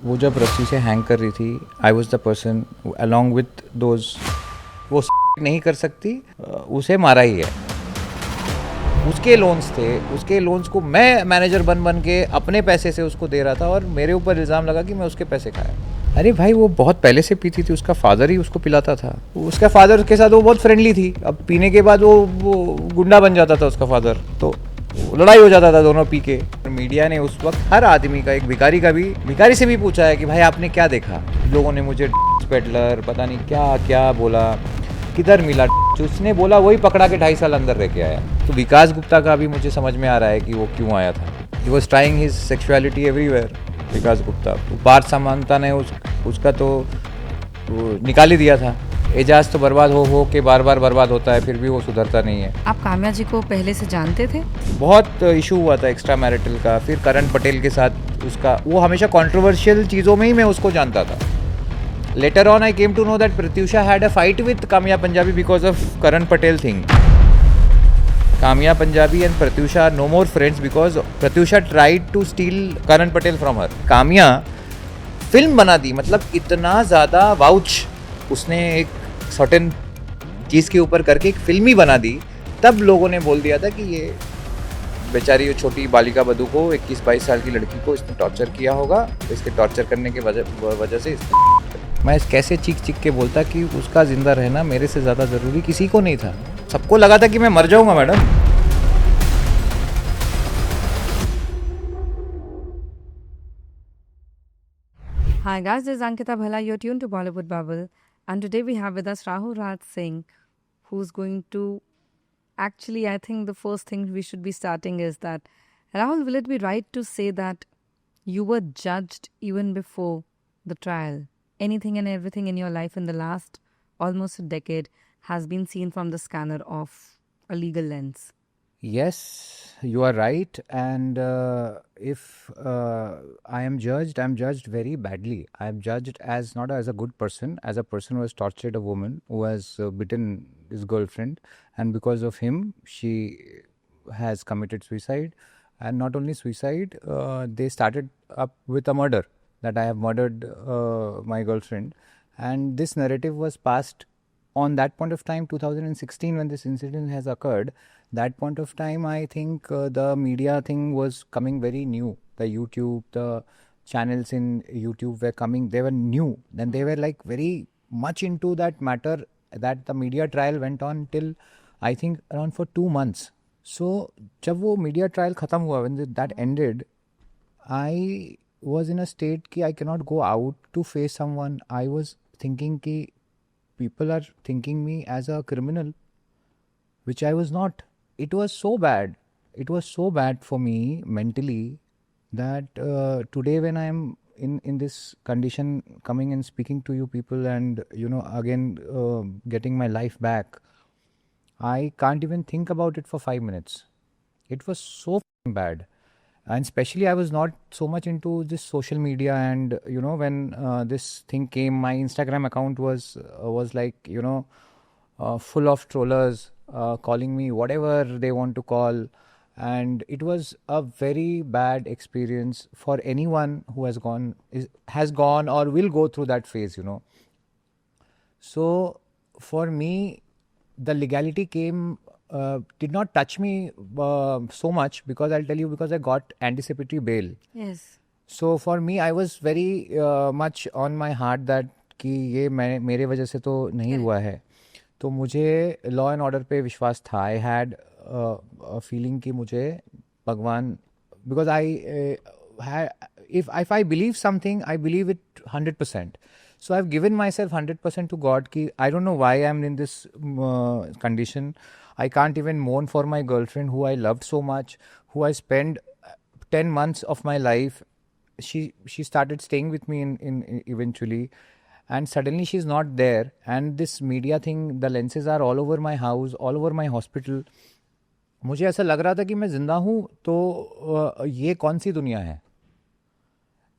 वो जब रस्सी से हैंग कर रही थी, I was the person along with those, वो नहीं कर सकती, उसे मारा ही है। उसके लोन्स थे, उसके लोन्स को मैं मैनेजर बन बन के अपने पैसे से उसको दे रहा था और मेरे ऊपर इल्ज़ाम लगा कि मैं उसके पैसे खाया। अरे भाई, वो बहुत पहले से पीती थी, उसका फादर ही उसको पिलाता था। उसका फादर के साथ वो बहुत फ्रेंडली थी, अब पीने के बाद वो गुंडा बन जाता था उसका फादर, तो लड़ाई हो जाता था दोनों पी के। मीडिया ने उस वक्त हर आदमी का, एक भिखारी से भी पूछा है कि भाई आपने क्या देखा। लोगों ने मुझे पेडलर पता नहीं क्या क्या बोला, किधर मिला, उसने बोला वही पकड़ा के 2.5 साल अंदर रह के आया। तो विकास गुप्ता का भी मुझे समझ में आ रहा है कि वो क्यों आया था। He was trying his sexuality everywhere. Vikas Gupta, Parth समानता ने उसका तो निकाल ही दिया था। एजाज तो बर्बाद हो के बार बार बर्बाद होता है, फिर भी वो सुधरता नहीं है। आप काम्या जी को पहले से जानते थे? बहुत इशू हुआ था एक्स्ट्रा मैरिटल का, फिर करण पटेल के साथ उसका, वो हमेशा कंट्रोवर्शियल चीज़ों में ही मैं उसको जानता था। Later on, I came to know that Pratyusha had a fight with Kamya Punjabi because of Karan Patel thing. Kamya Punjabi and Pratyusha are no more friends because Pratyusha tried to steal Karan Patel from her. Kamya film बना दी, मतलब इतना ज़्यादा vouch उसने एक certain चीज़ के ऊपर करके एक फिल्म ही बना दी। तब लोगों ने बोल दिया था कि ये बेचारी छोटी बालिका बधू को, 21-22 साल की लड़की को इसने टॉर्चर किया होगा, तो इसके टॉर्चर करने के वजह से मैं कैसे चीख के बोलता कि उसका जिंदा रहना मेरे से ज़्यादा ज़रूरी किसी को नहीं था। सबको लगा था कि मैं मर जाऊंगा madam. Hi guys, this is Ankita Bhala. You're tuned to Bollywood Bubble, and today we have with us Rahul Raj Singh, who's going to actually, I think the first thing we should be starting is that Rahul, will it be right to say that you were judged even before the trial? Anything and everything in your life in the last almost a decade has been seen from the scanner of a legal lens. Yes, you are right. And if I am judged, I'm judged very badly. I am judged as not as a good person, as a person who has tortured a woman, who has beaten his girlfriend, and because of him, she has committed suicide. And not only suicide, they started up with a murder, that I have murdered my girlfriend. And this narrative was passed on that point of time, 2016, when this incident has occurred. That point of time, I think the media thing was coming very new. The YouTube, the channels in YouTube were coming, they were new. Then they were like very much into that matter, that the media trial went on till I think around for 2 months. So, जब वो media trial खत्म हुआ, when that ended, I was in a state कि I cannot go out to face someone. I was thinking कि people are thinking me as a criminal, which I was not. It was so bad. It was so bad for me mentally that today, when I am in this condition, coming and speaking to you people, and again getting my life back, I can't even think about it for 5 minutes. It was so bad. And especially, I was not so much into this social media, and when this thing came, my Instagram account was like full of trollers calling me whatever they want to call, and it was a very bad experience for anyone who has gone or will go through that phase. So for me, the legality came did not touch me so much, because I'll tell you, because I got anticipatory bail. Yes. So for me, I was very much on my heart that कि ये मेरे वजह से तो नहीं हुआ है, तो मुझे लॉ एंड ऑर्डर पे विश्वास था। आई हैड फीलिंग कि मुझे भगवान, because if I believe something, I believe it 100%. So I've given myself 100% to God. Ki I don't know why I'm in this condition. I can't even mourn for my girlfriend who I loved so much, who I spent 10 months of my life. She started staying with me in eventually, and suddenly she's not there. And this media thing, the lenses are all over my house, all over my hospital. मुझे ऐसा लग रहा था कि मैं जिंदा हूँ, तो ये कौन सी दुनिया है,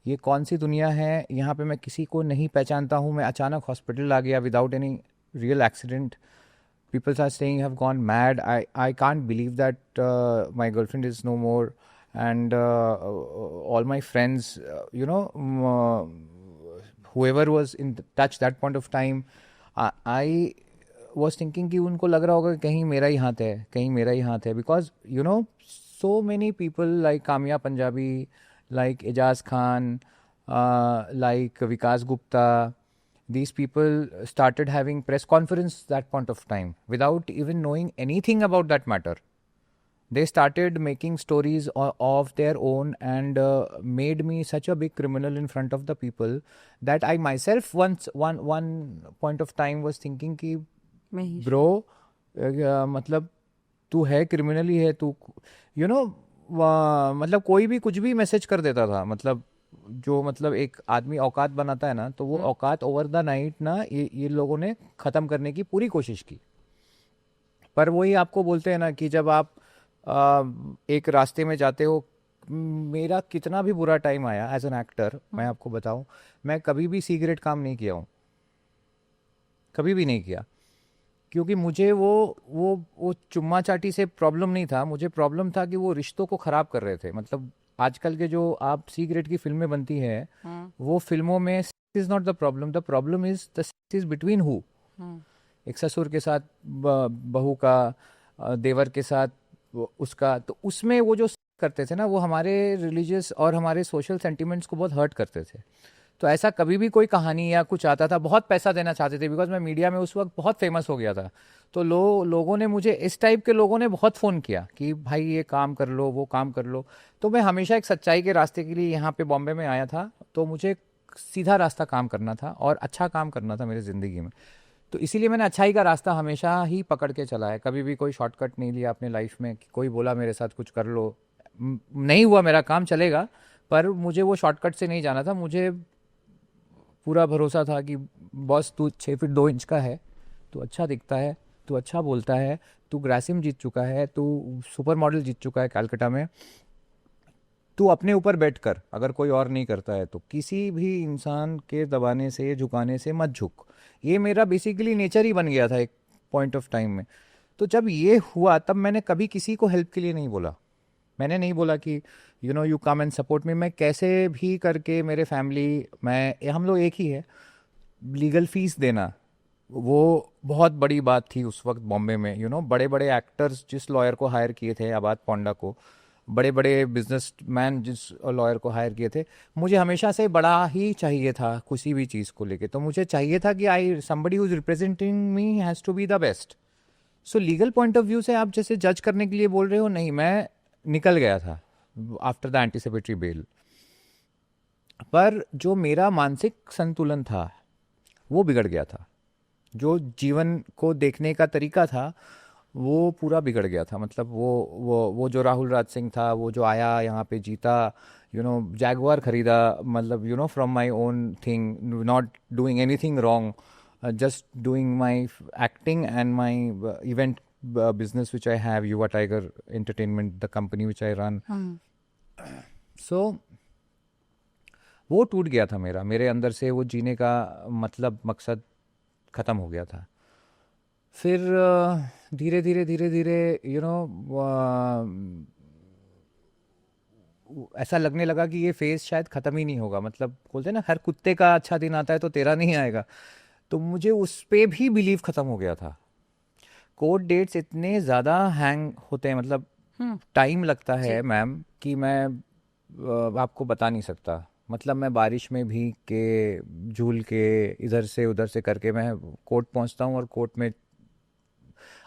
ये कौन सी दुनिया है, यहाँ पे मैं किसी को नहीं पहचानता हूँ। मैं अचानक हॉस्पिटल आ गया without any real accident. People are saying have gone mad. I can't believe that my girlfriend is no more, and all my friends, whoever was in touch that point of time, I was thinking कि उनको लग रहा होगा कि कहीं मेरा ही हाथ है, कहीं मेरा ही हाथ है, because you know so many people like Kamya Punjabi, like Ejaz Khan, like Vikas Gupta, these people started having press conference that point of time without even knowing anything about that matter. They started making stories of their own and made me such a big criminal in front of the people that I myself once one point of time was thinking कि Mahesh. Bro मतलब तू है criminal ही है तू, you know मतलब कोई भी कुछ भी मैसेज कर देता था, मतलब जो मतलब एक आदमी औकात बनाता है ना, तो वो औकात ओवर द नाइट ना ये लोगों ने ख़त्म करने की पूरी कोशिश की. पर वही आपको बोलते हैं ना कि जब आप एक रास्ते में जाते हो, मेरा कितना भी बुरा टाइम आया एज एन एक्टर, मैं आपको बताऊं, मैं कभी भी सीक्रेट काम नहीं किया हूँ, कभी भी नहीं किया, क्योंकि मुझे वो चुम्मा चाटी से प्रॉब्लम नहीं था. मुझे प्रॉब्लम था कि वो रिश्तों को ख़राब कर रहे थे. मतलब आजकल के जो आप सी ग्रेड की फिल्में बनती हैं, वो फिल्मों में is not the problem is the is between who. एक ससुर के साथ बहू का, देवर के साथ उसका, तो उसमें वो जो करते थे ना, वो हमारे रिलीजियस और हमारे सोशल सेंटिमेंट्स को बहुत हर्ट करते थे. तो ऐसा कभी भी कोई कहानी या कुछ आता था, बहुत पैसा देना चाहते थे, बिकॉज मैं मीडिया में उस वक्त बहुत फेमस हो गया था. तो लोगों ने मुझे, इस टाइप के लोगों ने बहुत फ़ोन किया कि भाई ये काम कर लो, वो काम कर लो. तो मैं हमेशा एक सच्चाई के रास्ते के लिए यहाँ पे बॉम्बे में आया था, तो मुझे सीधा रास्ता काम करना था और अच्छा काम करना था मेरी ज़िंदगी में. तो इसीलिए मैंने अच्छाई का रास्ता हमेशा ही पकड़ के चला है, कभी भी कोई शॉर्टकट नहीं लिया अपने लाइफ में कि कोई बोला मेरे साथ कुछ कर लो, नहीं हुआ मेरा काम चलेगा, पर मुझे वो शॉर्टकट से नहीं जाना था. मुझे पूरा भरोसा था कि बॉस तू 6 फीट 2 इंच का है, तू अच्छा दिखता है, तू अच्छा बोलता है, तू ग्रासिम जीत चुका है, तू सुपर मॉडल जीत चुका है कलकत्ता में, तू अपने ऊपर बैठ कर, अगर कोई और नहीं करता है तो किसी भी इंसान के दबाने से झुकाने से मत झुक. ये मेरा बेसिकली नेचर ही बन गया था एक पॉइंट ऑफ टाइम में. तो जब ये हुआ तब मैंने कभी किसी को हेल्प के लिए नहीं बोला. मैंने नहीं बोला कि you come and support me. मैं कैसे भी करके मेरे फैमिली, मैं, हम लोग एक ही है, लीगल फीस देना वो बहुत बड़ी बात थी उस वक्त बॉम्बे में. बड़े बड़े एक्टर्स जिस लॉयर को हायर किए थे, आबाद पोंडा को, बड़े बड़े बिजनेसमैन जिस लॉयर को हायर किए थे, मुझे हमेशा से बड़ा ही चाहिए था किसी भी चीज़ को लेके. तो मुझे चाहिए था कि I somebody who is representing me has to be the best. So legal point of view से आप जैसे जज करने के लिए बोल रहे हो, नहीं, मैं निकल गया था आफ्टर द एंटीसिपेटरी बेल. पर जो मेरा मानसिक संतुलन था वो बिगड़ गया था. जो जीवन को देखने का तरीका था वो पूरा बिगड़ गया था. मतलब वो जो राहुल राज सिंह था, वो जो आया यहाँ पे जीता, जैगवार खरीदा, मतलब from my own thing, not doing anything wrong, just doing my acting and my event business which I have, Yuva Tiger Entertainment, the company which I run. So वो टूट गया था मेरे अंदर से. वो जीने का मतलब मकसद ख़त्म हो गया था. फिर धीरे धीरे धीरे धीरे ऐसा लगने लगा कि ये फेज़ शायद ख़त्म ही नहीं होगा. मतलब बोलते हैं ना, हर कुत्ते का अच्छा दिन आता है तो तेरा नहीं आएगा. तो मुझे उस पे भी बिलीव ख़त्म हो गया था. कोर्ट डेट्स इतने ज़्यादा हैंग होते हैं, मतलब टाइम लगता है मैम, कि मैं आपको बता नहीं सकता. मतलब मैं बारिश में भीग के, झूल के, इधर से उधर से करके मैं कोर्ट पहुंचता हूं. और कोर्ट में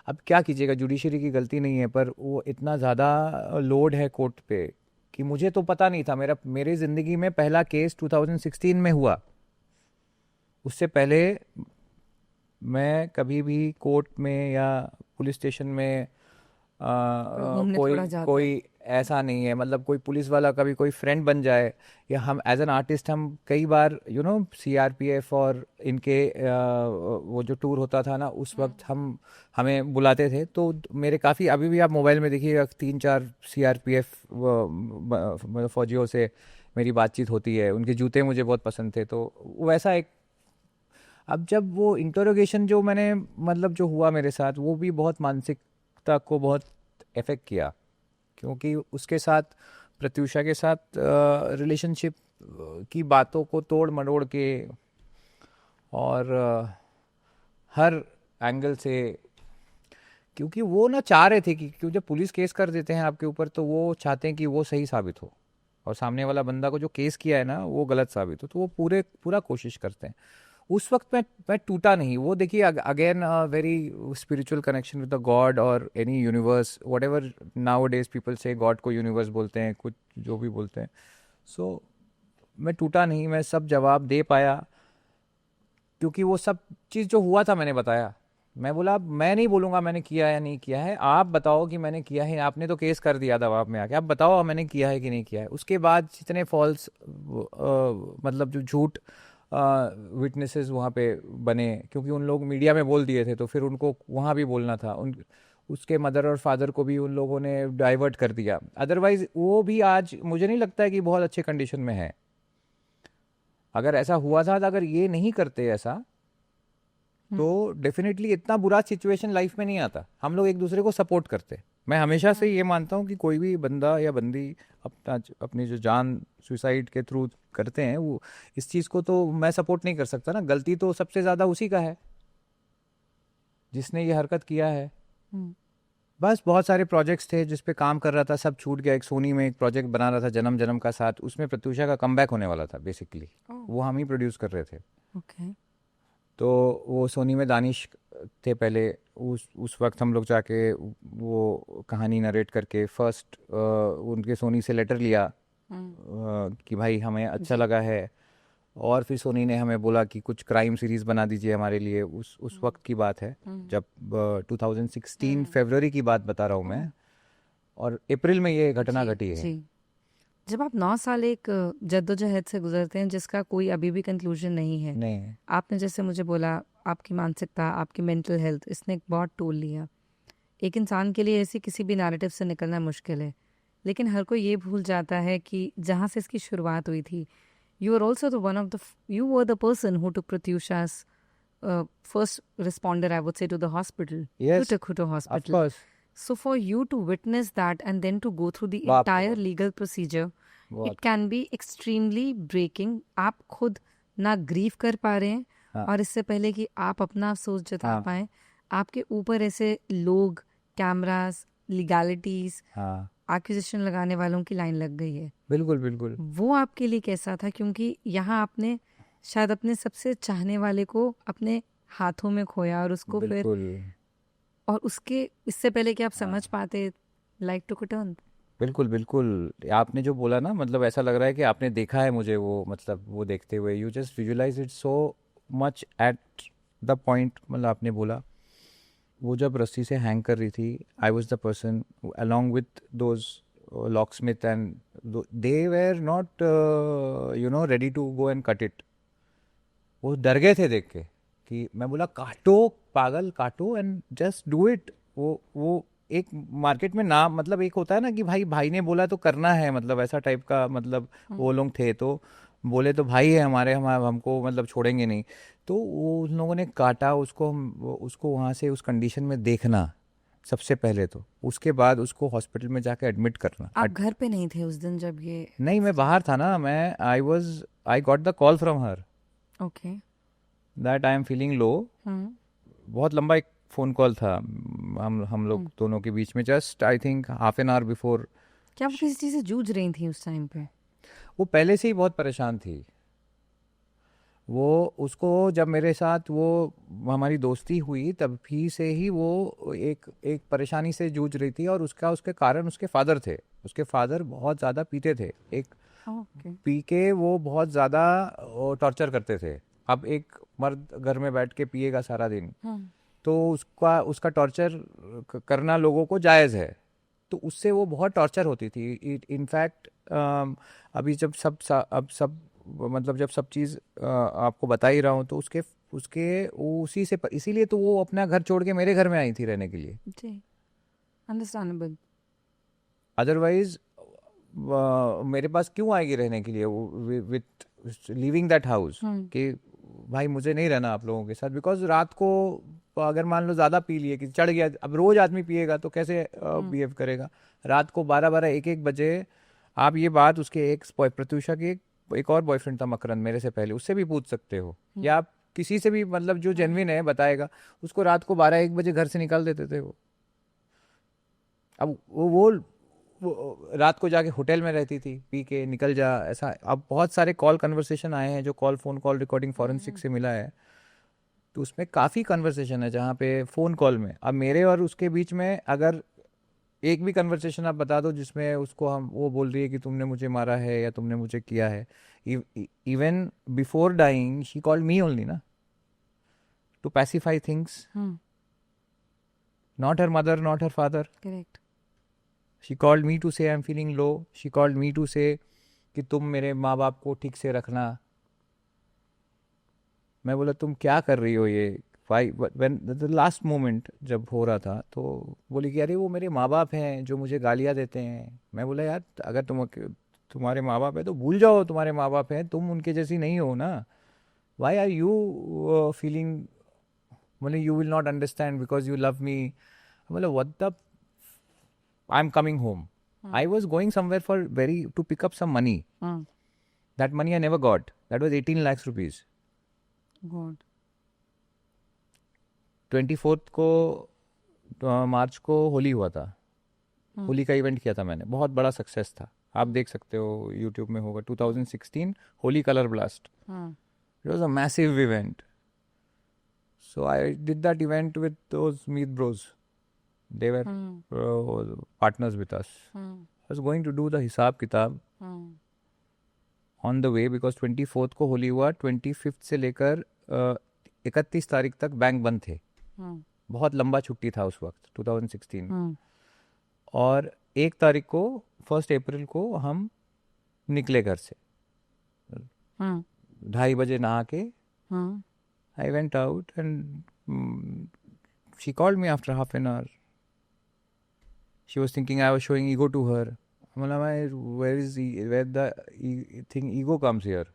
अब क्या कीजिएगा, जुडिशरी की गलती नहीं है, पर वो इतना ज़्यादा लोड है कोर्ट पे कि मुझे तो पता नहीं था. मेरी ज़िंदगी में पहला केस 2016 में हुआ. उससे पहले मैं कभी भी कोर्ट में या पुलिस स्टेशन में घूमने थोड़ा कोई जाते हैं. कोई ऐसा नहीं है. मतलब कोई पुलिस वाला कभी कोई फ्रेंड बन जाए, या हम एज एन आर्टिस्ट, हम कई बार सीआरपीएफ और इनके वो जो टूर होता था ना, उस वक्त हमें बुलाते थे. तो मेरे काफ़ी, अभी भी आप मोबाइल में देखिएगा, 3-4 सीआरपीएफ फौजियों से मेरी बातचीत होती है. उनके जूते मुझे बहुत पसंद थे. तो वैसा एक, अब जब वो इंटरोगेशन जो मैंने, मतलब जो हुआ मेरे साथ, वो भी बहुत मानसिकता को बहुत इफ़ेक्ट किया. क्योंकि उसके साथ, प्रत्यूषा के साथ रिलेशनशिप की बातों को तोड़ मरोड़ के और हर एंगल से, क्योंकि वो ना चाह रहे थे कि क्यों जब पुलिस केस कर देते हैं आपके ऊपर तो वो चाहते हैं कि वो सही साबित हो और सामने वाला बंदा को जो केस किया है ना वो गलत साबित हो, तो वो पूरा कोशिश करते हैं। उस वक्त मैं टूटा नहीं। वो देखिए again very spiritual connection with the god और any universe, whatever nowadays people say, god को यूनिवर्स बोलते हैं, कुछ जो भी बोलते हैं। सो मैं टूटा नहीं, मैं सब जवाब दे पाया, क्योंकि वो सब चीज़ जो हुआ था मैंने बताया। मैं बोला मैं नहीं बोलूँगा मैंने किया या नहीं किया है, आप बताओ कि मैंने किया है। आपने तो केस कर दिया दबाव में आके, आप बताओ मैंने किया है कि नहीं किया है। उसके बाद जितने फॉल्स मतलब जो झूठ विटनेसेस वहाँ पे बने, क्योंकि उन लोग मीडिया में बोल दिए थे तो फिर उनको वहाँ भी बोलना था। उसके मदर और फादर को भी उन लोगों ने डाइवर्ट कर दिया। अदरवाइज वो भी आज मुझे नहीं लगता है कि बहुत अच्छे कंडीशन में है। अगर ऐसा हुआ था, तो अगर ये नहीं करते ऐसा तो डेफिनेटली इतना बुरा सिचुएशन लाइफ में नहीं आता। हम लोग एक दूसरे को सपोर्ट करते। मैं हमेशा से ये मानता हूँ कि कोई भी बंदा या बंदी अपनी जो जान सुसाइड के थ्रू करते हैं, वो इस चीज़ को तो मैं सपोर्ट नहीं कर सकता ना। गलती तो सबसे ज़्यादा उसी का है जिसने ये हरकत किया है। बस बहुत सारे प्रोजेक्ट्स थे जिस पे काम कर रहा था, सब छूट गया। एक सोनी में एक प्रोजेक्ट बना रहा था जन्म जन्म का साथ, उसमें प्रत्यूषा का कमबैक होने वाला था बेसिकली। वो हम ही प्रोड्यूस कर रहे थे। ओके। तो वो सोनी में दानिश थे पहले। उस वक्त हम लोग जाके वो कहानी नरेट करके फर्स्ट उनके सोनी से लेटर लिया कि भाई हमें अच्छा लगा है। और फिर सोनी ने हमें बोला कि कुछ क्राइम सीरीज बना दीजिए हमारे लिए। उस वक्त की बात है, जब 2016 फरवरी की बात बता रहा हूँ मैं, और अप्रैल में ये घटना घटी है। जी। जब आप 9 साल एक जद्दोजहद से गुजरते हैं जिसका कोई अभी भी कंक्लूजन नहीं है, नहीं, आपने जैसे मुझे बोला आपकी मानसिकता, आपकी मेंटल हेल्थ, इसने एक बहुत टोल लिया। एक इंसान के लिए ऐसी किसी भी नैरेटिव से निकलना मुश्किल है, लेकिन हर कोई ये भूल जाता है कि जहाँ से इसकी शुरुआत हुई थी, you are also the one of the you were the person who took Pratyusha's first responder, I would say, to the hospital. You yes took her to of hospital. Course. So for you to witness that and then to go through the बाप रे entire बाप, legal procedure, it बहुत। can be extremely breaking. आप खुद ना grieve कर पा रहे हैं, हाँ और इससे पहले कि आप अपना अफसोस जता हाँ पाएं, आपके ऊपर ऐसे लोग, कैमरास, लीगैलिटीज, हाँ, एक्विजिशन लगाने वालों की लाइन लग गई है। बिल्कुल बिल्कुल वो आपके लिए कैसा था? क्योंकि यहाँ आपने शायद अपने सबसे चाहने वाले को अपने हाथों में खोया, और उसको फिर, बिल्कुल। और उसके इससे पहले कि आप समझ हाँ पाते, लाइफ टुक अ टर्न। बिल्कुल बिल्कुल। आपने जो बोला ना, मतलब ऐसा लग रहा है कि आपने देखा है मुझे, वो मतलब वो देखते हुए you just visualise it so much at the point. मतलब आपने बोला वो जब रस्सी से हैंग कर रही थी, I was the person along with those locksmith, and they were not ready to go and cut it. वो डर गए थे देख के कि मैं बोला काटो पागल, काटो एंड जस्ट डू इट। वो एक मार्केट में ना, मतलब एक होता है ना कि भाई भाई ने बोला तो करना है, मतलब ऐसा टाइप का, मतलब वो लोग थे तो बोले तो भाई है हमारे, हम हमको मतलब छोड़ेंगे नहीं। तो वो उन लोगों ने काटा उसको। उसको वहाँ से उस कंडीशन में देखना सबसे पहले, तो उसके बाद उसको हॉस्पिटल में जाके एडमिट करना। आप घर पे नहीं थे उस दिन जब ये? नहीं, मैं बाहर था ना। मैं I got the call from her okay. That I am feeling लो। बहुत लंबा एक फ़ोन कॉल था हम लोग दोनों के बीच में, just I think half an hour before. क्या वो किसी चीज़ से जूझ रही थी उस टाइम पे? वो पहले से ही बहुत परेशान थी। वो उसको जब मेरे साथ वो हमारी दोस्ती हुई तभी से ही वो एक एक परेशानी से जूझ रही थी, और उसके कारण उसके फादर थे। उसके फादर बहुत ज़्यादा पीते थे। एक ओके। पी के वो बहुत ज़्यादा टॉर्चर करते थे। अब एक मर्द घर में बैठ के पिएगा सारा दिन, तो उसका उसका टॉर्चर करना लोगों को जायज़ है। तो उससे वो बहुत टॉर्चर होती थी। इनफैक्ट अभी जब अब सब मतलब जब सब चीज़ आपको बता ही रहा हूँ, तो उसके उसके वो उसी से इसीलिए तो वो अपना घर छोड़ के मेरे घर में आई थी रहने के लिए। जी, अंडरस्टैंडेबल। अदरवाइज मेरे पास क्यों आएगी रहने के लिए वो, विथ लीविंग दैट हाउस, कि भाई मुझे नहीं रहना आप लोगों के साथ। बिकॉज रात को अगर मान लो ज़्यादा पी लिए कि चढ़ गया, अब रोज़ आदमी पिएगा तो कैसे बिहेव करेगा। रात को 12-12 1-1 बजे आप ये बात उसके एक प्रत्यूषा की एक और बॉयफ्रेंड था मकरंद मेरे से पहले, उससे भी पूछ सकते हो, या आप किसी से भी मतलब जो जेन्युइन है बताएगा, उसको रात को 12-1 बजे घर से निकाल देते थे वो। अब वो रात को जाके होटल में रहती थी, पी के निकल जा ऐसा। अब बहुत सारे कॉल कन्वर्सेशन आए हैं, जो फोन कॉल रिकॉर्डिंग फॉरेंसिक से मिला है, तो उसमें काफ़ी कन्वर्सेशन है जहाँ पे फ़ोन कॉल में, अब मेरे और उसके बीच में अगर एक भी कन्वर्सेशन आप बता दो जिसमें उसको हम वो बोल रही है कि तुमने मुझे मारा है या तुमने मुझे किया है, even before dying she called me only ना, to pacify things, not her mother, not her father. Correct. She called me to say I am feeling low, she called me to say कि तुम मेरे माँ बाप को ठीक से रखना। मैं बोला तुम क्या कर रही हो ये, why when the last moment जब हो रहा था, तो बोली कि अरे वो मेरे माँ बाप हैं जो मुझे गालियाँ देते हैं। मैं बोला यार अगर तुम्हारे माँ बाप है तो भूल जाओ तुम्हारे माँ बाप हैं, तुम उनके जैसी नहीं हो ना, वाई आर यू फीलिंग, मतलब you will not understand because you love me. मतलब what the, I am coming home, I was going somewhere for very to pick up some money, that money I never got, that was 18 lakh rupees. God. 24 को मार्च को होली हुआ था, होली का event किया था मैंने, बहुत बड़ा सक्सेस था, आप देख सकते हो यूट्यूब में होगा, 2016 Holi colour blast, it was a massive event. So I did that event with those Meet bros, they were partners with us. I was going to do the हिसाब किताब ऑन द वे, बिकॉज 24 को होली हुआ, 25 से लेकर 31 तारीख तक बैंक बंद थे, बहुत लंबा छुट्टी था उस वक्त 2016। और 1 तारीख को 1 अप्रैल को हम निकले घर से, 2:30 बजे नहा के I went out and she called me after half an hour, she was thinking I was showing ego to her. मतलब where the thing ego comes here,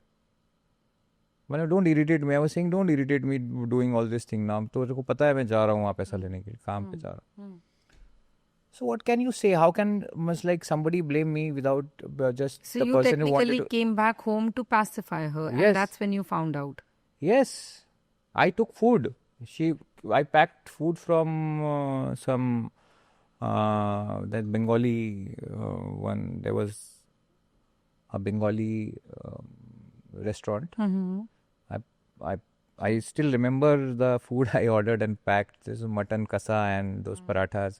मतलब don't irritate me, I was saying don't irritate me doing all this thing now, तो तेरे को पता है मैं जा रहा हूँ वहाँ पैसा लेने के लिए, काम पे जा रहा हूँ। So what can you say? How can must like somebody blame me without just So the you person who wanted technically to? came back home to pacify her, Yes. and that's when you found out. Yes, I took food. I packed food from some that Bengali one. There was a Bengali restaurant. I I still remember the food I ordered and packed. This mutton kasa and those parathas.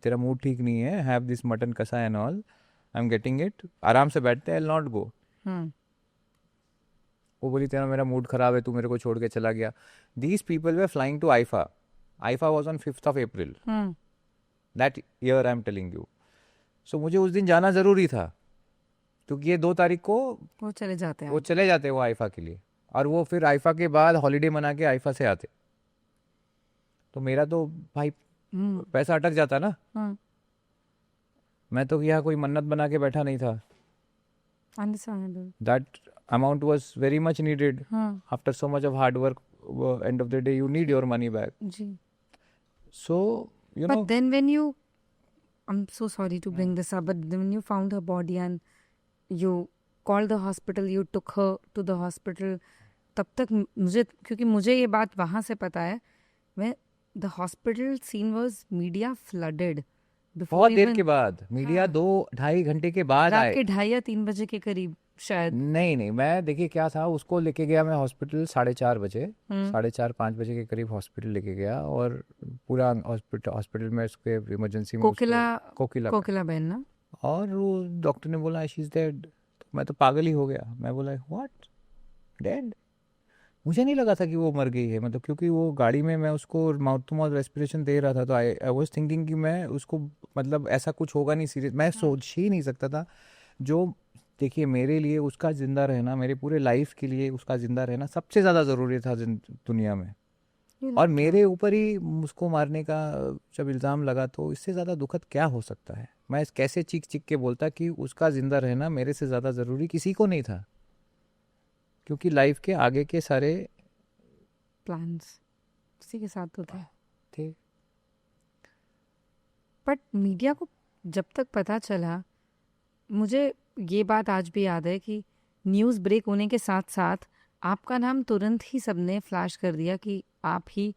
तेरा mood ठीक नहीं है, have this mutton kasa and all. I'm getting it. आराम से बैठते, I'll not go. वो बोली तेरा मेरा मूड खराब है, तू मेरे को छोड़ के चला गया. These people were flying to Haifa. Haifa was on 5th of April. That year I'm telling you. So मुझे उस दिन जाना ज़रूरी था, क्योंकि ये 2 तारीख को वो चले जाते हैं। वो चले जाते वो आइफा के लिए, और वो फिर आइफा के बाद हॉलीडे मना के आइफा से आते, तो मेरा तो भाई पैसा अटक जाता ना। मैं तो यहाँ कोई मन्नत बना के बैठा नहीं था। That amount was very much needed after so much of hard work, end of the day you need your money back. So you know, but then when you, I'm so sorry to bring this up, but then when you found her body and you called the hospital, you took her to the hospital, तब तक मुझे, क्योंकि मुझे ये बात वहाँ से पता है, मैं the hospital scene was media flooded before बहुत देर even के बाद मीडिया 2-2.5 घंटे के बाद रात आए। के 2:30 या 3 बजे के करीब शायद। नहीं, मैं देखिए क्या था, उसको लेके गया मैं हॉस्पिटल 4:30 बजे, 4:30-5 बजे के करीब हॉस्पिटल लेके गया, और पूरा हॉस्पिटल में उसके इमरजेंसी में कोकिला बहन ना, और वो डॉक्टर ने बोला शी इज डेड। तो मैं तो पागल ही हो गया, मैं बोला व्हाट, डेड? मुझे नहीं लगा था कि वो मर गई है, मतलब क्योंकि वो गाड़ी में मैं उसको माउथ टू माउथ रेस्पिरेशन दे रहा था, तो आई वाज थिंकिंग कि मैं उसको, मतलब ऐसा कुछ होगा नहीं सीरियस, मैं सोच ही नहीं सकता था। जो देखिए मेरे लिए उसका ज़िंदा रहना, मेरे पूरे लाइफ के लिए उसका ज़िंदा रहना सबसे ज़्यादा ज़रूरी था दुनिया में, और मेरे ऊपर ही उसको मारने का जब इल्ज़ाम लगा, तो इससे ज़्यादा दुखद क्या हो सकता है। मैं कैसे चीख चीख के बोलता कि उसका ज़िंदा रहना मेरे से ज़्यादा ज़रूरी किसी को नहीं था, क्योंकि लाइफ के आगे के सारे प्लान्स उसी के साथ तो थे। बट मीडिया को जब तक पता चला, मुझे ये बात आज भी याद है कि न्यूज़ ब्रेक होने के साथ साथ आपका नाम तुरंत ही सबने फ्लैश कर दिया कि आप ही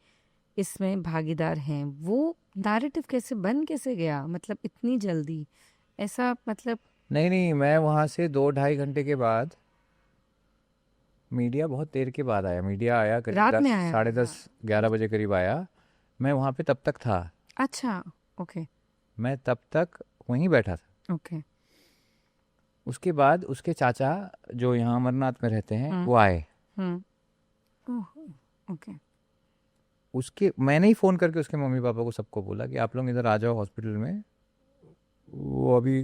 इसमें भागीदार हैं। वो नैरेटिव कैसे बन कैसे गया, मतलब इतनी जल्दी ऐसा, मतलब नहीं नहीं, मैं वहाँ से 2-2.5 घंटे के बाद, मीडिया बहुत देर के बाद आया, मीडिया आया करीब रात में 10, आया? साढ़े 10, 11 बजे करीब आया। मैं वहाँ पे तब तक था, अच्छा, ओके मैं तब तक वहीं बैठा था। ओके। उसके बाद उसके चाचा जो यहाँ अमरनाथ में रहते हैं हम्म वो आए। ओह, ओके। उसके मैंने ही फ़ोन करके उसके मम्मी पापा को सबको बोला कि आप लोग इधर आ जाओ हॉस्पिटल में, वो अभी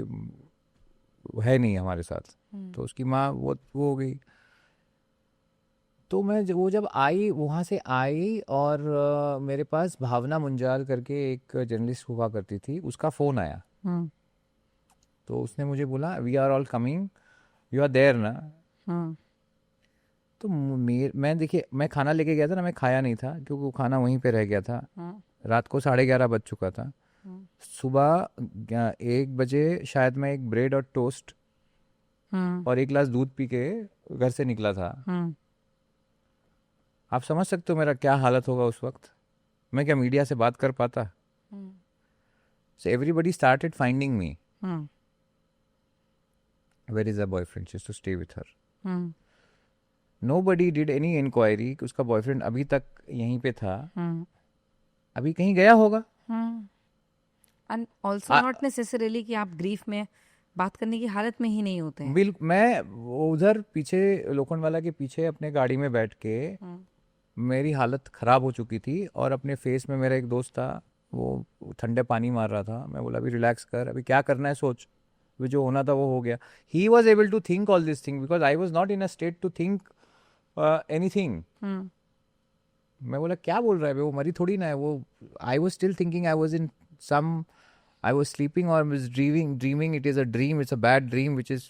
है नहीं हमारे साथ। तो उसकी माँ वो हो गई। तो वो जब आई, वहाँ से आई, और मेरे पास भावना मुंजाल करके एक जर्नलिस्ट हुआ करती थी, उसका फ़ोन आया। हम्म तो उसने मुझे बोला we are all coming, you are there ना। हम्म तो मैं देखिए, मैं खाना लेके गया था ना, मैं खाया नहीं था क्योंकि वो खाना वहीं पे रह गया था। हम्म रात को 11:30 बज चुका था। हम्म सुबह 1 बजे शायद मैं एक ब्रेड और टोस्ट हम्म और एक गिलास दूध पी के घर से निकला था। हम्म आप समझ सकते हो मेरा क्या हालत होगा उस वक्त। मैं क्या मीडिया से बात कर पाता? Hmm so everybody started finding me, hmm where is a boyfriend, she used to stay with her. Hmm nobody did any inquiry कि उसका बॉयफ्रेंड अभी तक यहीं पे था, हम्म अभी कहीं गया होगा। Hmm. And also ah, not necessarily कि आप ग्रीफ में बात करने की हालत में ही नहीं होते हैं। मैं वो उधर पीछे लोखंडवाला के पीछे अपने गाड़ी में बैठ के, हम्म मेरी हालत ख़राब हो चुकी थी, और अपने फेस में मेरा एक दोस्त था, वो ठंडे पानी मार रहा था। मैं बोला अभी रिलैक्स कर, अभी क्या करना है सोच, अभी जो होना था वो हो गया। He was able to think all this thing because I was not in a state to think anything. Hmm मैं बोला क्या बोल रहा है बे, वो मरी थोड़ी ना है वो। I was still thinking I was in some, I was sleeping or was dreaming. It is a dream. It's a bad dream, which is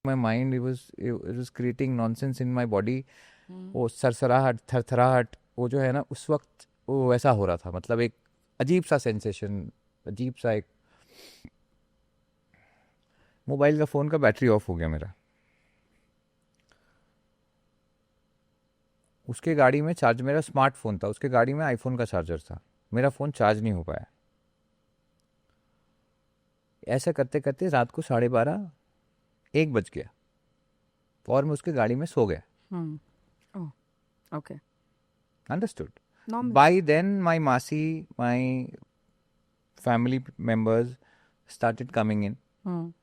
my mind. It was creating nonsense in my body. वो सरसराहट, थरथराहट, वो जो है ना उस वक्त, वो वैसा हो रहा था। मतलब एक अजीब सा सेंसेशन, अजीब सा एक। मोबाइल का फ़ोन का बैटरी ऑफ हो गया मेरा। उसके गाड़ी में चार्ज, मेरा स्मार्टफोन था, उसके गाड़ी में आईफोन का चार्जर था, मेरा फ़ोन चार्ज नहीं हो पाया। ऐसा करते करते रात को 12:30, 1 बज गया, और मैं उसके गाड़ी में सो गया। Oh, okay. Understood. Normal. By then, my Masi, my family members started coming in, hmm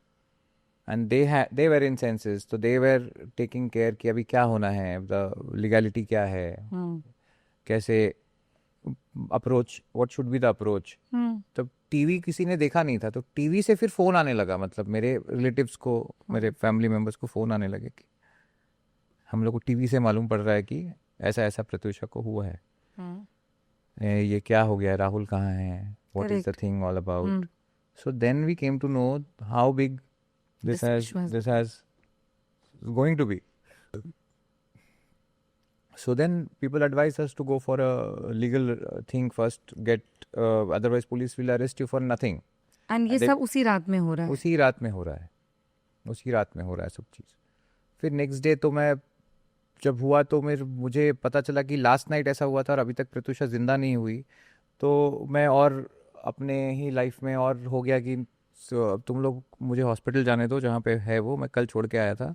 and they were in senses, so they were taking care कि अभी क्या होना है, the legality क्या है, हम्म कैसे approach, what should be the approach। हम्म तब TV किसी ने देखा नहीं था, तो टीवी से फिर फ़ोन आने लगा, मतलब मेरे रिलेटिव्स को, मेरे फैमिली मेम्बर्स को फ़ोन आने लगे कि हम लोग को टीवी से मालूम पड़ रहा है कि ऐसा ऐसा प्रत्युषा को हुआ है। हम्म ये क्या हो गया, राहुल कहाँ है, what is the correct. thing all about। Hmm So then we came to know how big this this has issue has this has going to be. So then people advise us to go for a legal thing first, get otherwise police will arrest you for nothing। And ये They- सब उसी रात में हो रहा है। उसी रात में हो रहा है, उसी रात में हो रहा है सब चीज़। फिर नेक्स्ट डे तो मैं जब हुआ तो मुझे पता चला कि लास्ट नाइट ऐसा हुआ था और अभी तक प्रत्युषा जिंदा नहीं हुई। तो मैं और अपने ही लाइफ में और हो गया कि अब तुम लोग मुझे हॉस्पिटल जाने दो जहाँ पे है वो, मैं कल छोड़ के आया था,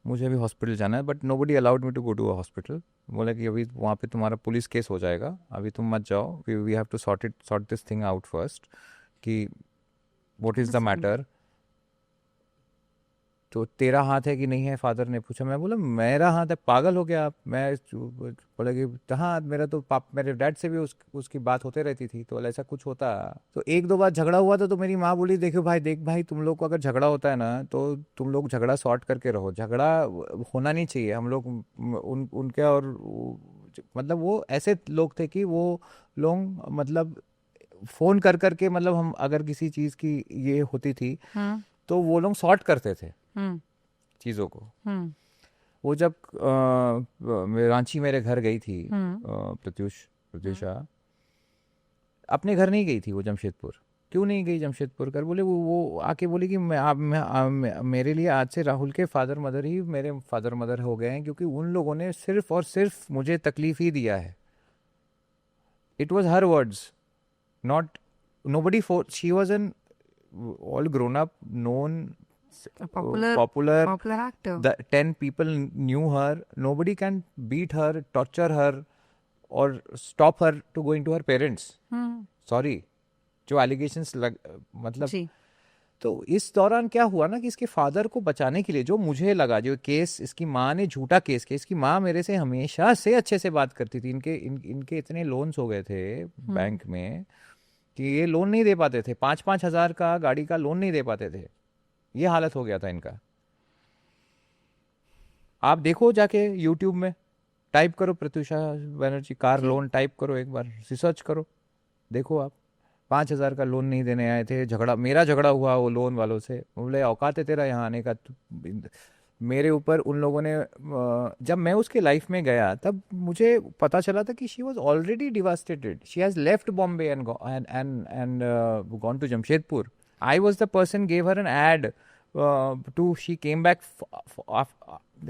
मुझे अभी हॉस्पिटल जाना है। But nobody allowed me to go to a hospital. बोला कि अभी वहाँ पे तुम्हारा पुलिस केस हो जाएगा, अभी तुम मत जाओ, we have to sort this thing out first कि व्हाट इज़ द मैटर। तो तेरा हाथ है कि नहीं है, फादर ने पूछा। मैं बोला मेरा हाथ है, पागल हो गया आप। मैं बोला कि हाँ मेरा तो मेरे डैड से भी उसकी बात होते रहती थी, तो ऐसा कुछ होता। तो 1-2 बार झगड़ा हुआ था, तो मेरी माँ बोली देखो भाई, देख भाई, तुम लोग को अगर झगड़ा होता है ना तो तुम लोग झगड़ा सॉर्ट करके रहो, झगड़ा होना नहीं चाहिए। हम लोग उनके और मतलब वो ऐसे लोग थे कि वो लोग मतलब फ़ोन कर करके, मतलब हम अगर किसी चीज़ की ये होती थी हम्म तो वो लोग सॉर्ट करते थे हम्म चीज़ों को। हम्म वो जब रांची मेरे घर गई थी हम्म प्रत्युषा, अपने घर नहीं गई थी वो जमशेदपुर। क्यों नहीं गई जमशेदपुर कर? बोले वो आके बोली कि मेरे लिए आज से राहुल के फादर मदर ही मेरे फादर मदर हो गए हैं, क्योंकि उन लोगों ने सिर्फ और सिर्फ मुझे तकलीफ ही दिया है. It was her words, not nobody for she was an all grown up known A popular popular. popular actor. The 10 people knew her. Nobody can beat her, torture her or stop her to going to her parents. Sorry, जो allegations मतलब. जी. तो इस दौरान क्या हुआ ना कि इसके फादर को बचाने के लिए जो मुझे लगा, जो केस इसकी माँ ने झूठा केस किया, इसकी माँ मेरे से हमेशा से अच्छे से बात करती थी. इनके इतने लोन्स हो गए थे बैंक में कि ये लोन नहीं दे पाते थे. 5-5 हजार का गाड़ी का लोन नहीं दे पाते थे. ये हालत हो गया था इनका. आप देखो जाके यूट्यूब में टाइप करो Pratyusha Banerjee car loan, type करो, एक बार रिसर्च करो, देखो आप. 5,000 का लोन नहीं देने आए थे. मेरा झगड़ा हुआ वो लोन वालों से. बोले औकात है तेरा यहाँ आने का? मेरे ऊपर उन लोगों ने जब मैं उसके लाइफ में गया तब मुझे पता चला था कि she was already devastated. She has left Bombay and gone to Jamshedpur. I was the person gave her an ad to she came back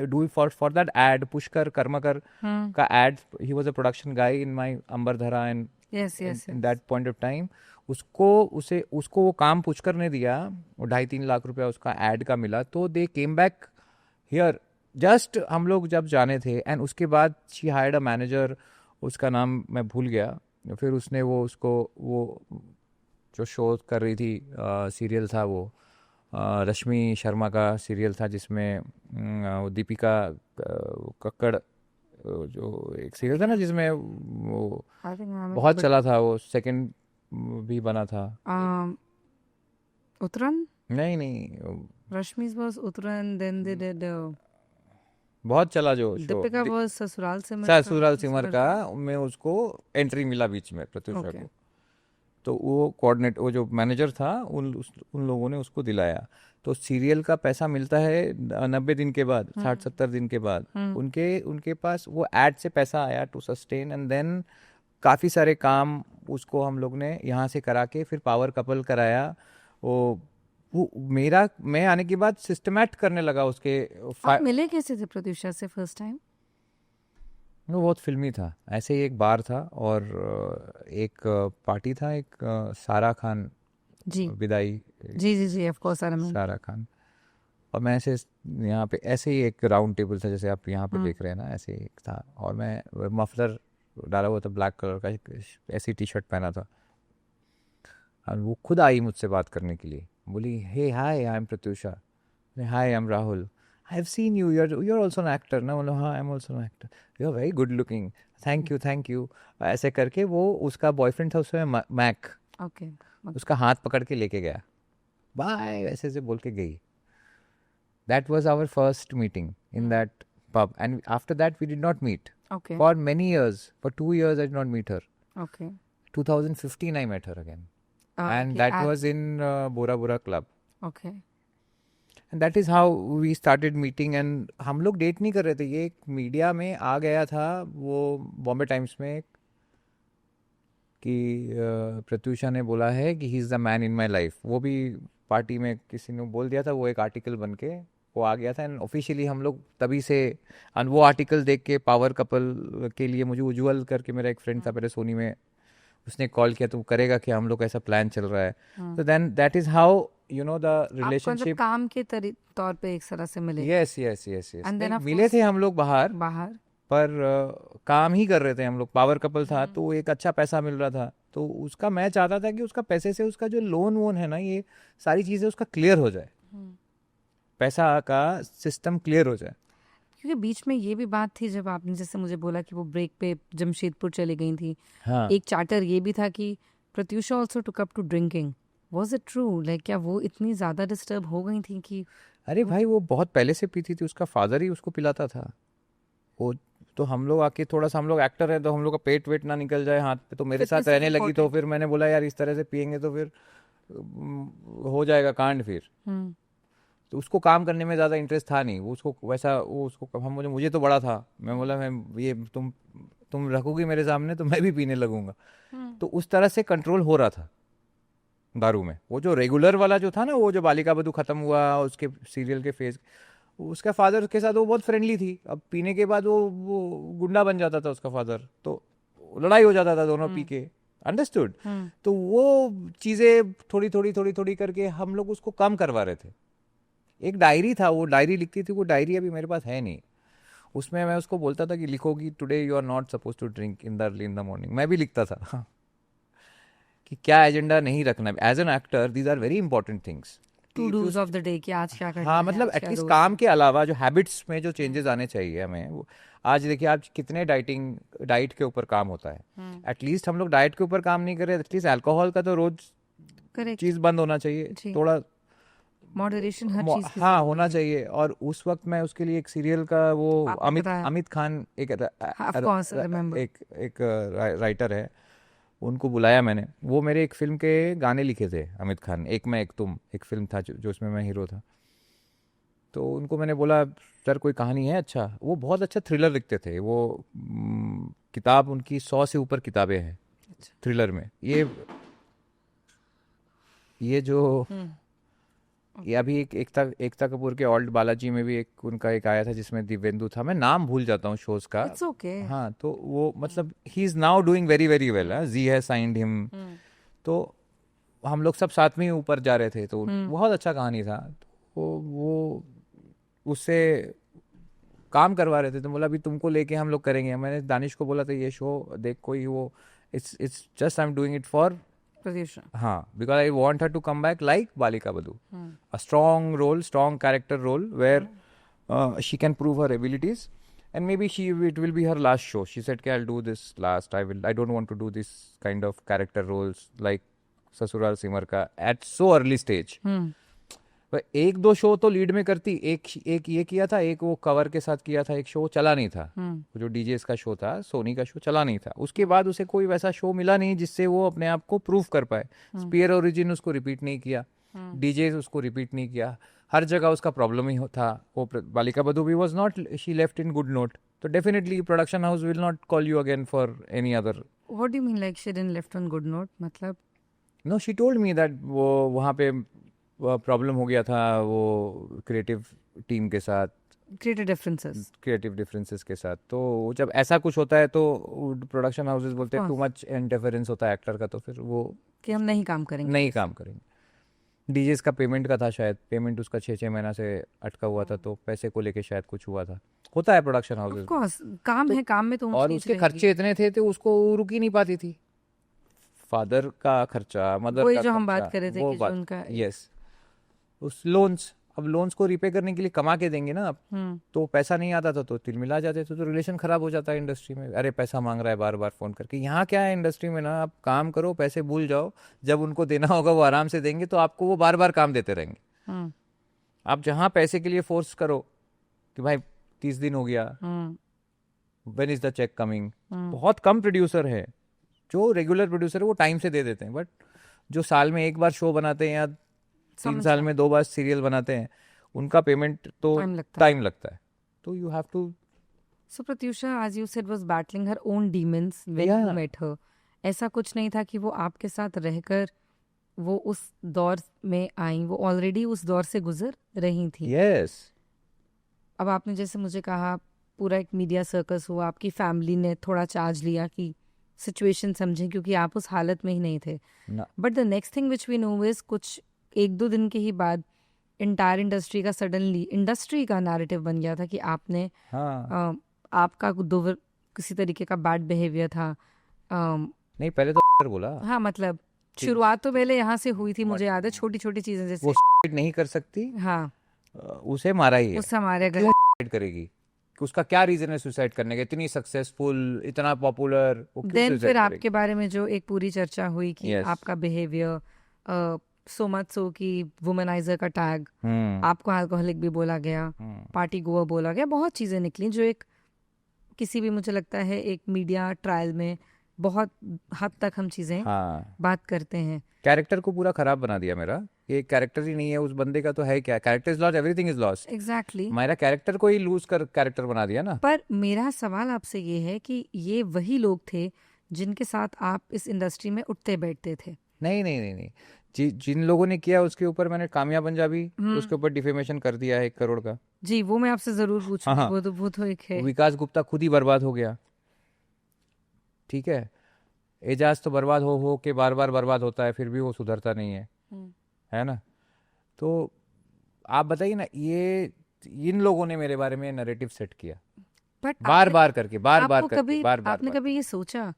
do for that ad. Pushkar Karmakar का ad. He was a production guy in my Ambardhara and in that point of time. उसको वो काम पुष्कर ने दिया. वो 2.5-3 लाख रुपया उसका add का मिला. तो दे केम बैक हियर जस्ट हम लोग जब जाने थे. एंड उसके बाद शी हायर्ड अ मैनेजर, उसका नाम मैं भूल गया. फिर उसने वो उसको वो जो शो कर रही थी, सीरियल था वो, रश्मि शर्मा का सीरियल था जिसमें वो दीपिका कक्कड़, जो एक सीरियल था ना जिसमें वो बहुत चला था, वो सेकंड भी बना था. Uttaran? नहीं Rashmi's was Uttaran, then they did बहुत चला जो show. Deepika was Sasural Simar का में उसको एंट्री मिला बीच में प्रत्युषा को. तो वो कोऑर्डिनेट, वो जो मैनेजर था, उन लोगों ने उसको दिलाया. तो सीरियल का पैसा मिलता है 90 दिन के बाद, 60-70 दिन के बाद. उनके पास वो एड से पैसा आया टू सस्टेन. एंड देन काफ़ी सारे काम उसको हम लोग ने यहाँ से करा के फिर पावर कपल कराया. वो मैं आने के बाद सिस्टमैट करने लगा उसके. आप मिले कैसे थे प्रत्युषा से फर्स्ट टाइम? वो बहुत फिल्मी था. ऐसे ही एक बार था और एक पार्टी था, एक सारा खान जी विदाई. जी ऑफ कोर्स सारा खान. और मैं ऐसे यहाँ पे ऐसे ही एक राउंड टेबल था जैसे आप यहाँ पे देख रहे हैं ना, ऐसे ही एक था. और मैं मफलर डाला हुआ था ब्लैक कलर का, ऐसी टी शर्ट पहना था. और वो खुद आई मुझसे बात करने के लिए. बोली hey hi I am Pratyusha. Hi I am Rahul. I have seen you. You're also an actor. ना बोलो हाँ, I'm also an actor. You're very good looking. Thank you. ऐसे करके वो उसका बॉयफ्रेंड था उसमें मैक. ओके. उसका हाथ पकड़ के लेके गया. बाय ऐसे बोल के गई. That was our first meeting in that pub. And after that we did not meet. Okay. For many years. For 2 years I did not meet her. Okay. 2015 I met her again. And that was in Bora Bora Club. Okay. And that is how we started meeting. And हम लोग date नहीं कर रहे थे. ये एक media में आ गया था वो बॉम्बे टाइम्स में कि प्रत्युषा ने बोला है कि he is the man in my life. वो भी पार्टी में किसी ने बोल दिया था, वो एक आर्टिकल बन के वो आ गया था. एंड ऑफिशियली हम लोग तभी से, वो आर्टिकल देख के पावर कपल के लिए मुझे उज्ज्वल करके मेरा एक फ्रेंड था पहले सोनी में, उसने कॉल किया तो करेगा कि हम लोग ऐसा प्लान चल रहा है. तो then that is how you know the relationship. काम के तौर पे एक तरह से मिले. यस. मिले थे हम लोग बाहर पर काम ही कर रहे थे हम लोग. पावर कपल था तो एक अच्छा पैसा मिल रहा था. तो उसका मैं चाहता था कि उसका पैसे से उसका जो लोन वोन है ना, ये सारी चीजें उसका क्लियर हो जाए, पैसा का सिस्टम क्लियर हो जाए. क्योंकि बीच में ये भी बात थी जब आपने जैसे मुझे बोला कि वो ब्रेक पे जमशेदपुर चली गई थी. हाँ. एक चार्टर ये भी था कि Pratyusha also took up to drinking. Was it true? Like क्या वो इतनी ज्यादा डिस्टर्ब हो गई थी कि? अरे भाई वो बहुत पहले से पीती थी. उसका फादर ही उसको पिलाता था. वो तो हम लोग आके थोड़ा सा, हम लोग एक्टर है तो हम लोग का पेट वेट ना निकल जाए हाथ पे, तो मेरे साथ रहने लगी. तो फिर मैंने बोला यार इस तरह से पियेंगे तो फिर हो जाएगा कांड. फिर तो उसको काम करने में ज़्यादा इंटरेस्ट था नहीं. वो उसको वैसा वो उसको हम मुझे तो बड़ा था. मैं बोला मैं ये तुम रखोगी मेरे सामने तो मैं भी पीने लगूंगा. तो उस तरह से कंट्रोल हो रहा था. दारू में। वो जो रेगुलर वाला जो था ना, वो जो बालिका बधू खत्म हुआ उसके सीरियल के फेज, उसका फादर के साथ वो बहुत फ्रेंडली थी। अब पीने के बाद वो गुंडा बन जाता था उसका फादर, तो लड़ाई हो जाता था दोनों पी के। अंडरस्टूड। तो वो चीज़ें थोड़ी थोड़ी थोड़ी थोड़ी करके हम लोग उसको कम करवा रहे थे। एक डायरी था, वो डायरी लिखती थी, वो डायरी अभी मेरे पास है नहीं। उसमें मैं उसको बोलता था कि लिखोगी today you are not suppose to drink in the early in the morning. मैं भी लिखता था हाँ, कि क्या एजेंडा नहीं रखना। As an actor these are very important things. To dos of the day कि आज क्या करना हाँ, है, मतलब आज क्या एटलीस्ट रोल काम के अलावा जो हैबिट्स में जो चेंजेस आने चाहिए हमें, वो आज देखिए आप कितने डाइट के ऊपर काम होता है। एटलीस्ट हम लोग डाइट के ऊपर काम नहीं कर रहे, एटलीस्ट अल्कोहल का तो रोज करेक्ट चीज़ बंद होना चाहिए जी। थोड़ा। मॉडरेशन हर चीज की हाँ, जरूरी होना है। चाहिए। और उस वक्त मैं उसके लिए एक सीरियल का वो आपने बताया अमित खान एक ऑफ कोर्स रिमेम्बर। एक राइटर है, उनको बुलाया मैंने। वो मेरे एक फिल्म के गाने लिखे थे अमित खान, एक मैं एक तुम, एक फिल्म था जो उसमें मैं हीरो था। तो उनको मैंने बोला सर कोई कहानी है अच्छा। वो बहुत अच्छा थ्रिलर लिखते थे। वो किताब उनकी 100 से ऊपर किताबें हैं थ्रिलर में। ये जो ये अभी एकता कपूर के ओल्ड बालाजी में भी एक उनका एक आया था जिसमें दिव्येंदु था। मैं नाम भूल जाता हूँ शोज का। It's okay. हाँ, तो वो मतलब he is now doing very very well. Zee has signed him. तो हम लोग सब साथ में ही ऊपर जा रहे थे, तो बहुत अच्छा कहानी था। तो वो उससे काम करवा रहे थे, तो बोला अभी तुमको लेके हम लोग करेंगे। मैंने दानिश को बोला था ये शो देख कोई वो, it's just I am doing it for Pratyusha. हाँ, because I want her to come back like Balika Badu. A strong role, strong character role where she can prove her abilities, and maybe it will be her last show. She said, "Okay, I'll do this last. I don't want to do this kind of character roles like Sasural Simar ka at so early stage." पर एक दो show तो lead में करती। एक ये किया था, एक वो कवर के साथ किया था, एक शो चला नहीं था। वो जो डीजेस का शो था, सोनी का शो चला नहीं था। उसके बाद उसे कोई वैसा शो मिला नहीं जिससे वो अपने आप को प्रूव कर पाए। स्पीयर ओरिजिन उसको रिपीट नहीं किया, डीजे उसको रिपीट नहीं किया। हर जगह उसका प्रॉब्लम ही था। वो बालिका बधू भी was not, she left in good note. तो definitely production house will not call you again for any other. What do you mean like she didn't left on good note? मतलब no, she told me that वो वहाँ पे problem हो गया था वो creative team के साथ, क्रिएटिव डिफरेंसेस के साथ। तो जब ऐसा कुछ होता है तो प्रोडक्शन हाउसेस बोलते हैं टू मच इंटरफेरेंस होता है एक्टर का, तो फिर वो कि हम नहीं काम करेंगे। डीजेस का पेमेंट का था शायद, पेमेंट उसका 6 महीना से अटका हुआ था, तो पैसे को लेके शायद कुछ हुआ था। होता है प्रोडक्शन हाउसेस में। काम है, काम में तो और उसके खर्चे इतने थे तो उसको रुक ही नहीं पाती थी। फादर का खर्चा, मदर वही का जो हम खर्चा, बात कर रहे थे वो कि बात, जो उनका यस। उस लोन्स, अब लोन्स को रिपे करने के लिए कमा के देंगे ना आप, तो पैसा नहीं आता था तो तिलमिला जाते थे, तो रिलेशन खराब हो जाता है इंडस्ट्री में। अरे पैसा मांग रहा है बार बार फोन करके। यहाँ क्या है इंडस्ट्री में ना, आप काम करो, पैसे भूल जाओ, जब उनको देना होगा वो आराम से देंगे, तो आपको वो बार बार काम देते रहेंगे। आप जहाँ पैसे के लिए फोर्स करो कि भाई 30 दिन हो गया, when is the cheque coming. बहुत कम प्रोड्यूसर है जो रेगुलर प्रोड्यूसर है वो टाइम से दे देते हैं, बट जो साल में एक बार शो बनाते हैं या 3 साल में 2 बार सीरियल बनाते हैं, उनका पेमेंट तो टाइम लगता है। तो you have to. So Pratyusha, as you said, was battling her own demons when you met her. ऐसा कुछ नहीं था कि वो आपके साथ रहकर वो उस दौर में आई, वो ऑलरेडी उस दौर से गुजर रही थी। यस। अब आपने जैसे मुझे कहा पूरा एक मीडिया सर्कस हुआ, आपकी फैमिली ने थोड़ा चार्ज लिया कि सिचुएशन समझें, क्योंकि आप उस हालत में ही नहीं थे। But the next thing which we know is कुछ 1-2 दिन के ही बाद इंटायर इंडस्ट्री का सडनली इंडस्ट्री का नैरेटिव बन गया था कि आपने आपका किसी तरीके का बैड बिहेवियर था। नहीं, पहले तो बोला। हाँ, मतलब शुरुआत तो पहले यहाँ से हुई थी, मुझे याद है, छोटी छोटी चीजें जैसे वो नहीं कर सकती। हाँ, उसे मारा ही है, उससे मारे गए। क्यों करेगी? उसका क्या रीजन है सुसाइड करने का? इतनी सक्सेसफुल, इतना पॉपुलर, देन फिर आपके बारे में जो एक पूरी चर्चा हुई कि आपका बिहेवियर सो मच सो कि वुमेनाइजर का टैग, आपको अल्कोहलिक भी बोला गया, पार्टी गोअर बोला गया, बहुत चीजें निकली जो एक किसी भी, मुझे लगता है, एक मीडिया ट्रायल में बहुत हद तक हम चीजें बात करते हैं। कैरेक्टर को पूरा खराब बना दिया मेरा। ये कैरेक्टर ही नहीं है उस बंदे का, तो है क्या? Character is lost, everything is lost. Exactly. मेरा कैरेक्टर को ही लूज कर कैरेक्टर बना दिया ना। पर मेरा सवाल आपसे ये है कि ये वही लोग थे जिनके साथ आप इस इंडस्ट्री में उठते बैठते थे? नहीं नहीं नहीं नहीं, जिन लोगों ने किया उसके ऊपर मैंने कामया पंजाबी हम्म। उसके ऊपर डिफेमेशन कर दिया है 1 करोड़ का। जी, वो मैं आपसे जरूर हाँ पूछूंगी, हाँ, वो तो एक है। विकास गुप्ता खुद ही बर्बाद हो गया, ठीक है। एजाज तो बर्बाद हो के बार बार बर्बाद होता है, फिर भी वो सुधरता नहीं हम्म। है ना। तो आप बताइए ना, ये इन लोगों ने मेरे बारे में नैरेटिव सेट किया, बट बार बार करके, बार बार आपको करके, कभी बार बार आपने बार कभी ये करके। सोचा,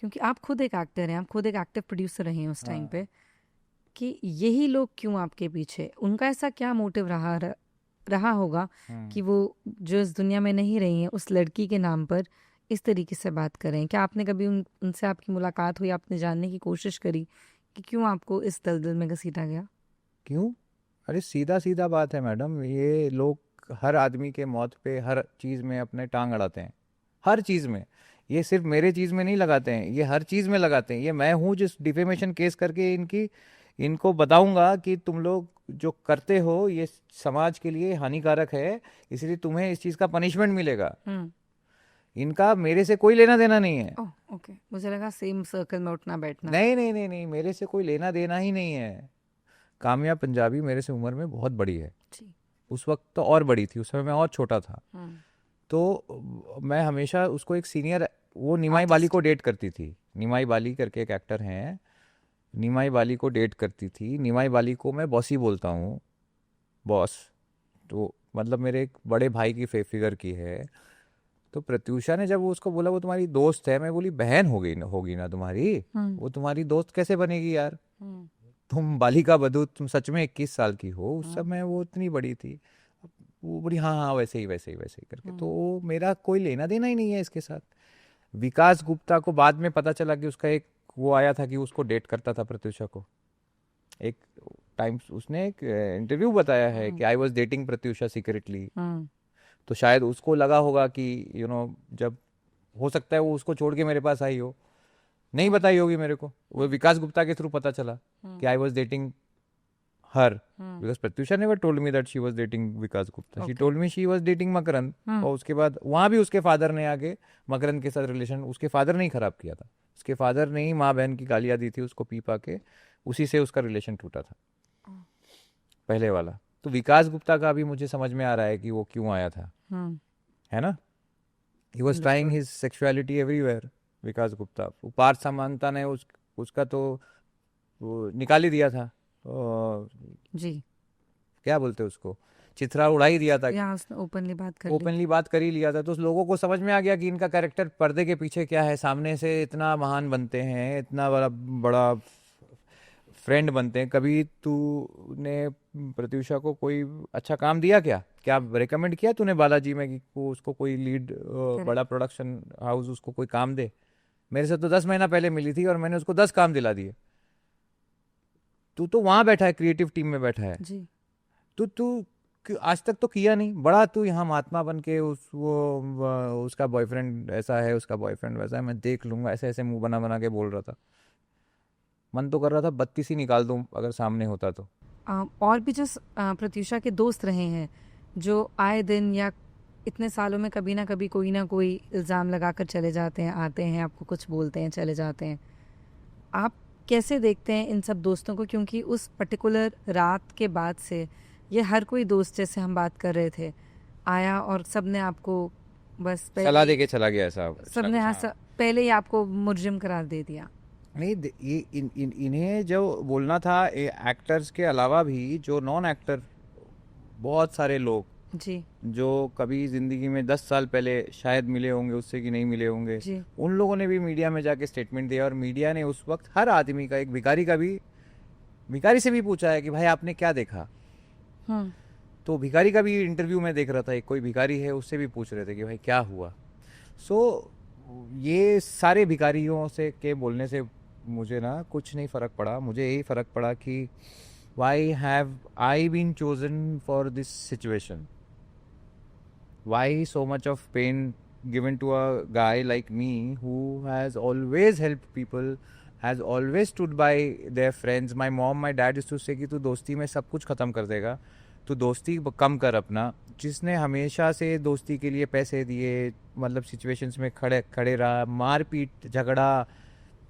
क्योंकि आप खुद एक एक्टर हैं, आप खुद एक एक्टिव प्रोड्यूसर रहे हैं उस टाइम हाँ। पे, कि यही लोग क्यों आपके पीछे, उनका ऐसा क्या मोटिव रहा होगा हम्म। कि वो जो इस दुनिया में नहीं रही हैं उस लड़की के नाम पर इस तरीके से बात करें? क्या आपने कभी उनसे आपकी मुलाकात हुई, आपने जानने की कोशिश करी कि क्यों आपको इस दलदल में घसीटा गया? क्यों? अरे सीधा सीधा बात है मैडम, ये लोग हर आदमी के मौत पे हर चीज़ में अपने टांग अड़ाते हैं, हर चीज़ में। ये सिर्फ मेरे चीज़ में नहीं लगाते हैं, ये हर चीज़ में लगाते हैं। ये मैं हूँ जिस डिफेमेशन केस करके इनको बताऊंगा कि तुम लोग जो करते हो ये समाज के लिए हानिकारक है, इसलिए तुम्हें इस चीज़ का पनिशमेंट मिलेगा। हम्म। इनका मेरे से कोई लेना देना नहीं है। ओह, ओके, मुझे लगा सेम सर्कल में उठना बैठना। नहीं नहीं नहीं नहीं, मेरे से कोई लेना देना ही नहीं है। कामया पंजाबी मेरे से उम्र में बहुत बड़ी है, जी। उस वक्त तो और बड़ी थी, उस समय मैं और छोटा था। हम्म। तो मैं हमेशा उसको एक सीनियर, वो निमाई बाली आर्टिस्ट। को डेट करती थी। निमाई बाली करके एक एक्टर हैं, निमाई बाली को डेट करती थी। निमाई बाली को मैं बॉस ही बोलता हूँ, बॉस। तो मतलब मेरे एक बड़े भाई की फिगर की है। तो प्रत्यूषा ने जब वो उसको बोला वो तुम्हारी दोस्त है, मैं बोली बहन होगी ना तुम्हारी, हम्म। वो तुम्हारी दोस्त कैसे बनेगी यार, हम्म। तुम बालिका बधू, तुम सच में 21 साल की हो, उस हम्म। समय वो इतनी बड़ी थी। वो बड़ी हाँ हाँ वैसे ही वैसे ही वैसे ही करके, हम्म। तो मेरा कोई लेना देना ही नहीं है इसके साथ। विकास गुप्ता को बाद में पता चला कि उसका एक वो आया था कि उसको डेट करता था प्रत्युषा को। एक टाइम उसने एक इंटरव्यू बताया है हम्म। कि I was dating Pratyusha secretly. Hmm. तो शायद उसको लगा होगा कि जब हो सकता है वो उसको छोड़ के मेरे पास आई हो, नहीं बताई होगी मेरे को, वो विकास गुप्ता के थ्रू पता चला कि I was dating her, hmm. because Pratyusha never told me that she was dating Vikas Gupta. She okay. told me she was dating Makarand. हम्म। और उसके बाद वहाँ भी उसके फादर ने आके मकरंद के साथ रिलेशन, उसके फादर ने ही खराब किया था। उसके फादर ने ही माँ बहन की गालियाँ दी थी उसको पी पा के, उसी से उसका रिलेशन टूटा था पहले वाला। तो विकास गुप्ता का भी मुझे समझ में आ रहा है कि वो क्यों आया था, हम्म। है ना। He was trying understood. His sexuality everywhere, Vikas Gupta. Parth समानता ने उसका तो वो निकाल ही दिया था, जी। क्या बोलते हैं उसको, चिथड़ा उड़ा ही दिया था। यहाँ उसने ओपनली बात कर ली। ओपनली बात कर ही लिया था, तो उस लोगों को समझ में आ गया कि इनका कैरेक्टर पर्दे के पीछे क्या है। सामने से इतना महान बनते हैं, इतना बड़ा बड़ा फ्रेंड बनते हैं। कभी तूने प्रत्युषा को कोई अच्छा काम दिया क्या, क्या रिकमेंड किया तूने बालाजी में कि उसको कोई लीड करेक्ट। बड़ा प्रोडक्शन हाउस उसको कोई काम दे? मेरे से तो 10 महीना पहले मिली थी और मैंने उसको 10 काम दिला दिए। तू तो वहां बैठा है, क्रिएटिव टीम में बैठा है। जी। तू तू आज तक तो किया नहीं बड़ा, तू यहाँ महात्मा बन के उसका बॉयफ्रेंड ऐसा है, उसका बॉयफ्रेंड वैसा है, मैं देख लूंगा, ऐसे ऐसे मुंह बना बना के बोल रहा था। मन तो कर रहा था 32 ही निकाल दूं अगर सामने होता तो। और भी जो प्रत्युषा के दोस्त रहे हैं, जो आए दिन या इतने सालों में कभी ना कोई इल्ज़ाम लगाकर चले जाते हैं, आते हैं, आपको कुछ बोलते हैं, चले जाते हैं, आप कैसे देखते हैं इन सब दोस्तों को? क्योंकि उस पर्टिकुलर रात के बाद से ये हर कोई दोस्त, जैसे हम बात कर रहे थे, आया और सबने आपको बस सलाह पहले दे के चला गया ऐसा कुछ ना सबने कुछ, हाँ हाँ। पहले ही आपको मुजरिम करार दे दिया। नहीं ये इन्हें जो बोलना था, एक्टर्स के अलावा भी जो नॉन एक्टर बहुत सारे लोग जी। जो कभी ज़िंदगी में 10 साल पहले शायद मिले होंगे उससे कि नहीं मिले होंगे, जी। उन लोगों ने भी मीडिया में जाके स्टेटमेंट दिया। और मीडिया ने उस वक्त हर आदमी का, एक भिखारी का भी, भिखारी से भी पूछा है कि भाई आपने क्या देखा। हम्म। तो भिखारी का भी इंटरव्यू में देख रहा था, एक कोई भिखारी है उससे भी पूछ रहे थे कि भाई क्या हुआ। सो ये सारे भिखारियों से के बोलने से मुझे ना कुछ नहीं फ़र्क पड़ा। मुझे यही फ़र्क पड़ा कि why have I been chosen for this situation, why so much of pain given to a guy like me who has always helped people, has always stood by their friends. My mom, my dad used to say कि तू दोस्ती में सब कुछ ख़त्म कर देगा, तू दोस्ती कम कर अपना। जिसने हमेशा से दोस्ती के लिए पैसे दिए, मतलब सिचुएशंस में खड़े खड़े रहा, मारपीट झगड़ा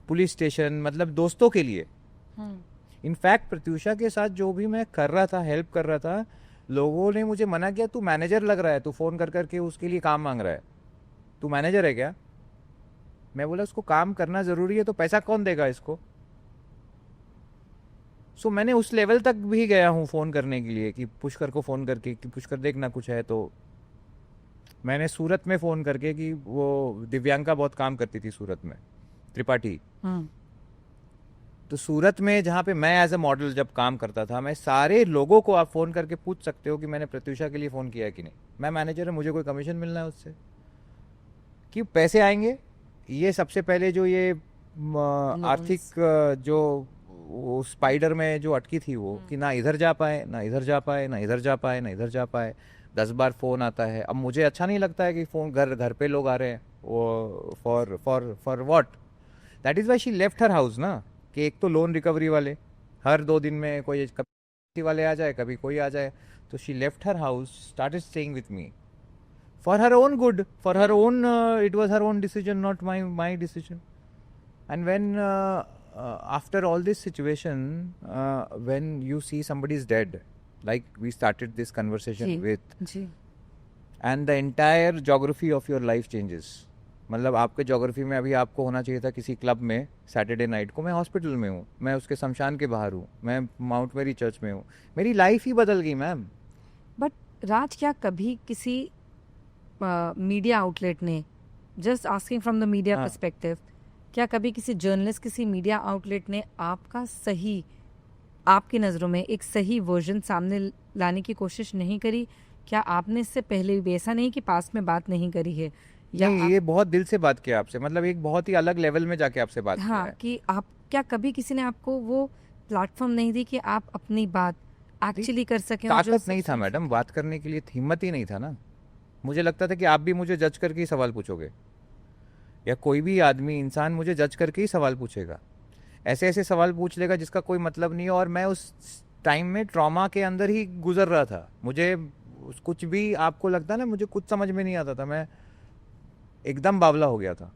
पुलिस स्टेशन, मतलब दोस्तों के लिए, इनफैक्ट प्रत्यूषा के साथ जो भी मैं कर रहा था, हेल्प कर रहा था, लोगों ने मुझे मना किया, तू मैनेजर लग रहा है, तू फ़ोन कर करके उसके लिए काम मांग रहा है, तू मैनेजर है क्या? मैं बोला उसको काम करना ज़रूरी है तो पैसा कौन देगा इसको? सो मैंने उस लेवल तक भी गया हूँ फ़ोन करने के लिए कि पुष्कर को फ़ोन करके कि पुष्कर देखना कुछ है तो। मैंने सूरत में फ़ोन करके कि वो दिव्यांका बहुत काम करती थी सूरत में, त्रिपाठी, तो सूरत में जहाँ पे मैं एज अ मॉडल जब काम करता था, मैं सारे लोगों को आप फ़ोन करके पूछ सकते हो कि मैंने प्रत्यूषा के लिए फ़ोन किया है कि नहीं, मैं मैनेजर है, मुझे कोई कमीशन मिलना है उससे कि पैसे आएंगे। ये सबसे पहले जो ये आर्थिक जो वो स्पाइडर में जो अटकी थी वो कि ना इधर जा पाए, ना इधर जा पाए, ना इधर जा पाए, ना इधर जा पाए, 10 बार फ़ोन आता है। अब मुझे अच्छा नहीं लगता है कि फ़ोन घर घर पे लोग आ रहे हैं, वो for for for what. That is why she left her house ना, कि एक तो लोन रिकवरी वाले हर 2 दिन में कोई कभी वाले आ जाए, कभी कोई आ जाए, तो she left her house, started staying with me for her own good, for her own it was her own decision, not my decision. And when after all this situation, when you see somebody is dead, like we started this conversation with, and the entire geography of your life changes. मतलब आपके geography में अभी आपको होना चाहिए था किसी club में सैटरडे नाइट को, मैं हॉस्पिटल में हूँ, मैं उसके शमशान के बाहर हूँ, मैं माउंट मेरी चर्च में हूँ, मेरी लाइफ ही बदल गई मैम। बट राज, क्या कभी किसी मीडिया आउटलेट ने, just asking from the media perspective, क्या कभी किसी जर्नलिस्ट, किसी मीडिया आउटलेट ने आपका सही, आपकी नज़रों में एक सही वर्जन सामने लाने की कोशिश नहीं करी? क्या आपने इससे पहले भी, ऐसा नहीं कि पास में बात नहीं करी है, या नहीं, ये बहुत दिल से बात किया आपसे, मतलब एक बहुत ही अलग लेवल में जाके आपसे बात किया है। कि आप, क्या कभी किसी ने आपको वो प्लेटफॉर्म नहीं दी कि आप अपनी बात एक्चुअली कर सकें? ताकत नहीं था मैडम बात करने के लिए, हिम्मत ही नहीं था ना। मुझे लगता था कि आप भी मुझे जज करके ही सवाल पूछोगे, या कोई भी आदमी, इंसान मुझे जज करके ही सवाल पूछेगा, ऐसे ऐसे सवाल पूछ लेगा जिसका कोई मतलब नहीं है। और मैं उस टाइम में ट्रॉमा के अंदर ही गुजर रहा था, मुझे कुछ भी आपको लगता ना, मुझे कुछ समझ में नहीं आता था, मैं एकदम बावला हो गया था।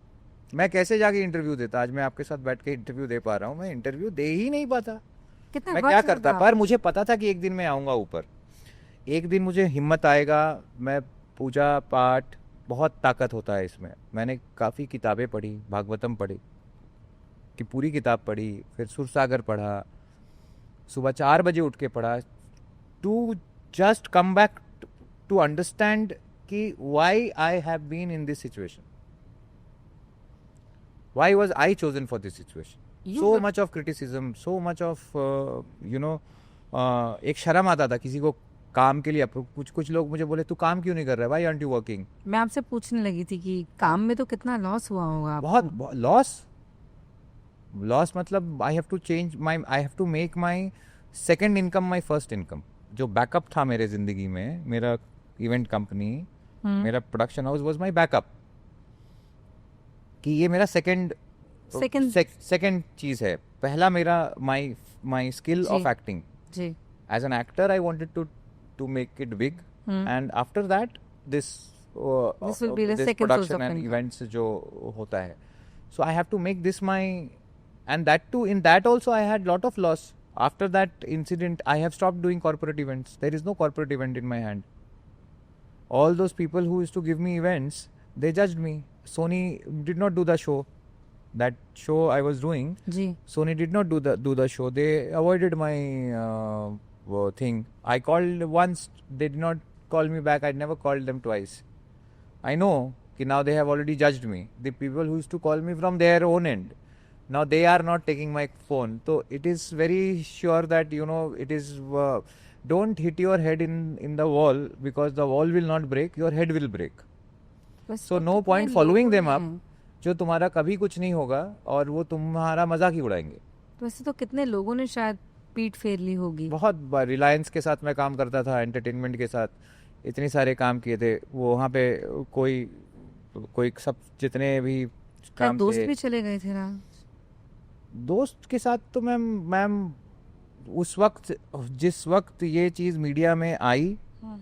मैं कैसे जाके इंटरव्यू देता? आज मैं आपके साथ बैठ के इंटरव्यू दे पा रहा हूँ, मैं इंटरव्यू दे ही नहीं पाता। मैं क्या करता? पर मुझे पता था कि एक दिन मैं आऊँगा ऊपर, एक दिन मुझे हिम्मत आएगा। मैं पूजा पाठ, बहुत ताकत होता है इसमें। मैंने काफ़ी किताबें पढ़ी, भागवतम पढ़ी कि पूरी किताब पढ़ी, फिर सुरसागर पढ़ा, सुबह 4 बजे उठ के पढ़ा, to just come back to understand कि why I have been in this situation, why was I chosen for this situation. So much of criticism, so much of you know, एक शर्म आता था किसी को काम के लिए। कुछ लोग मुझे बोले, तू काम क्यों नहीं कर रहा है, व्हाई आरंट यू वर्किंग? मैं आपसे पूछने लगी थी कि काम में तो कितना लॉस हुआ होगा आपको? बहुत लॉस मतलब I have to change my, I have to make my second income my first income. जो बैकअप था मेरे जिंदगी में, मेरा इवेंट कंपनी, मेरा production house was my backup, कि ये मेरा सेकेंड चीज है। पहला मेरा my skill of acting, as an actor I wanted to make it big, and after that this will be the this second source production of and income. events जो होता है, so I have to make this my, and that too, in that also I had lot of loss. After that incident I have stopped doing corporate events. There is no corporate event in my hand. All those people who used to give me events, they judged me. Sony did not do the show, that show I was doing. Sony did not do the show. They avoided my thing. I called once, they did not call me back. I never called them twice. I know कि now they have already judged me. The people who used to call me from their own end, now they are not taking my phone. So it is very sure that, you know, it is don't hit your head in the wall, because the wall will not break, your head will break. So no point following them up, जो तुम्हारा कभी कुछ नहीं होगा और वो तुम्हारा मजाक ही उड़ाएंगे। वैसे तो कितने लोगों ने शायद पीठ फेर ली होगी। बहुत बार रिलायंस के साथ मैं काम करता था, एंटरटेनमेंट के साथ इतने सारे काम किए थे। वो वहाँ पे कोई सब जितने भी काम दोस्त भी चले गए थे ना? दोस्त के साथ तो मैम उस वक्त, जिस वक्त ये चीज़ मीडिया में आई,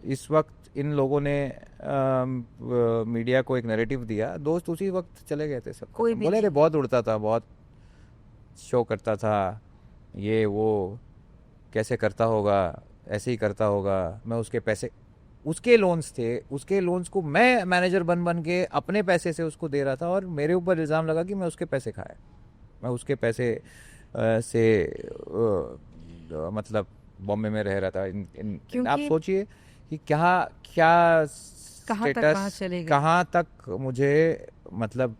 इस वक्त इन लोगों ने मीडिया को एक नैरेटिव दिया, दोस्त उसी वक्त चले गए थे सब। कोई बोले रे बहुत उड़ता था, बहुत शो करता था, ये वो कैसे करता होगा, ऐसे ही करता होगा, मैं उसके पैसे, उसके लोन्स थे, उसके लोन्स को मैं मैनेजर बन बन के अपने पैसे से उसको दे रहा था, और मेरे ऊपर इल्ज़ाम लगा कि मैं उसके पैसे खाया, मैं उसके पैसे से मतलब बॉम्बे में रह रहा था। आप क्योंकि सोचिए कि क्या क्या कहाँ तक बात स्टेटस, चले गई। कहाँ तक मुझे मतलब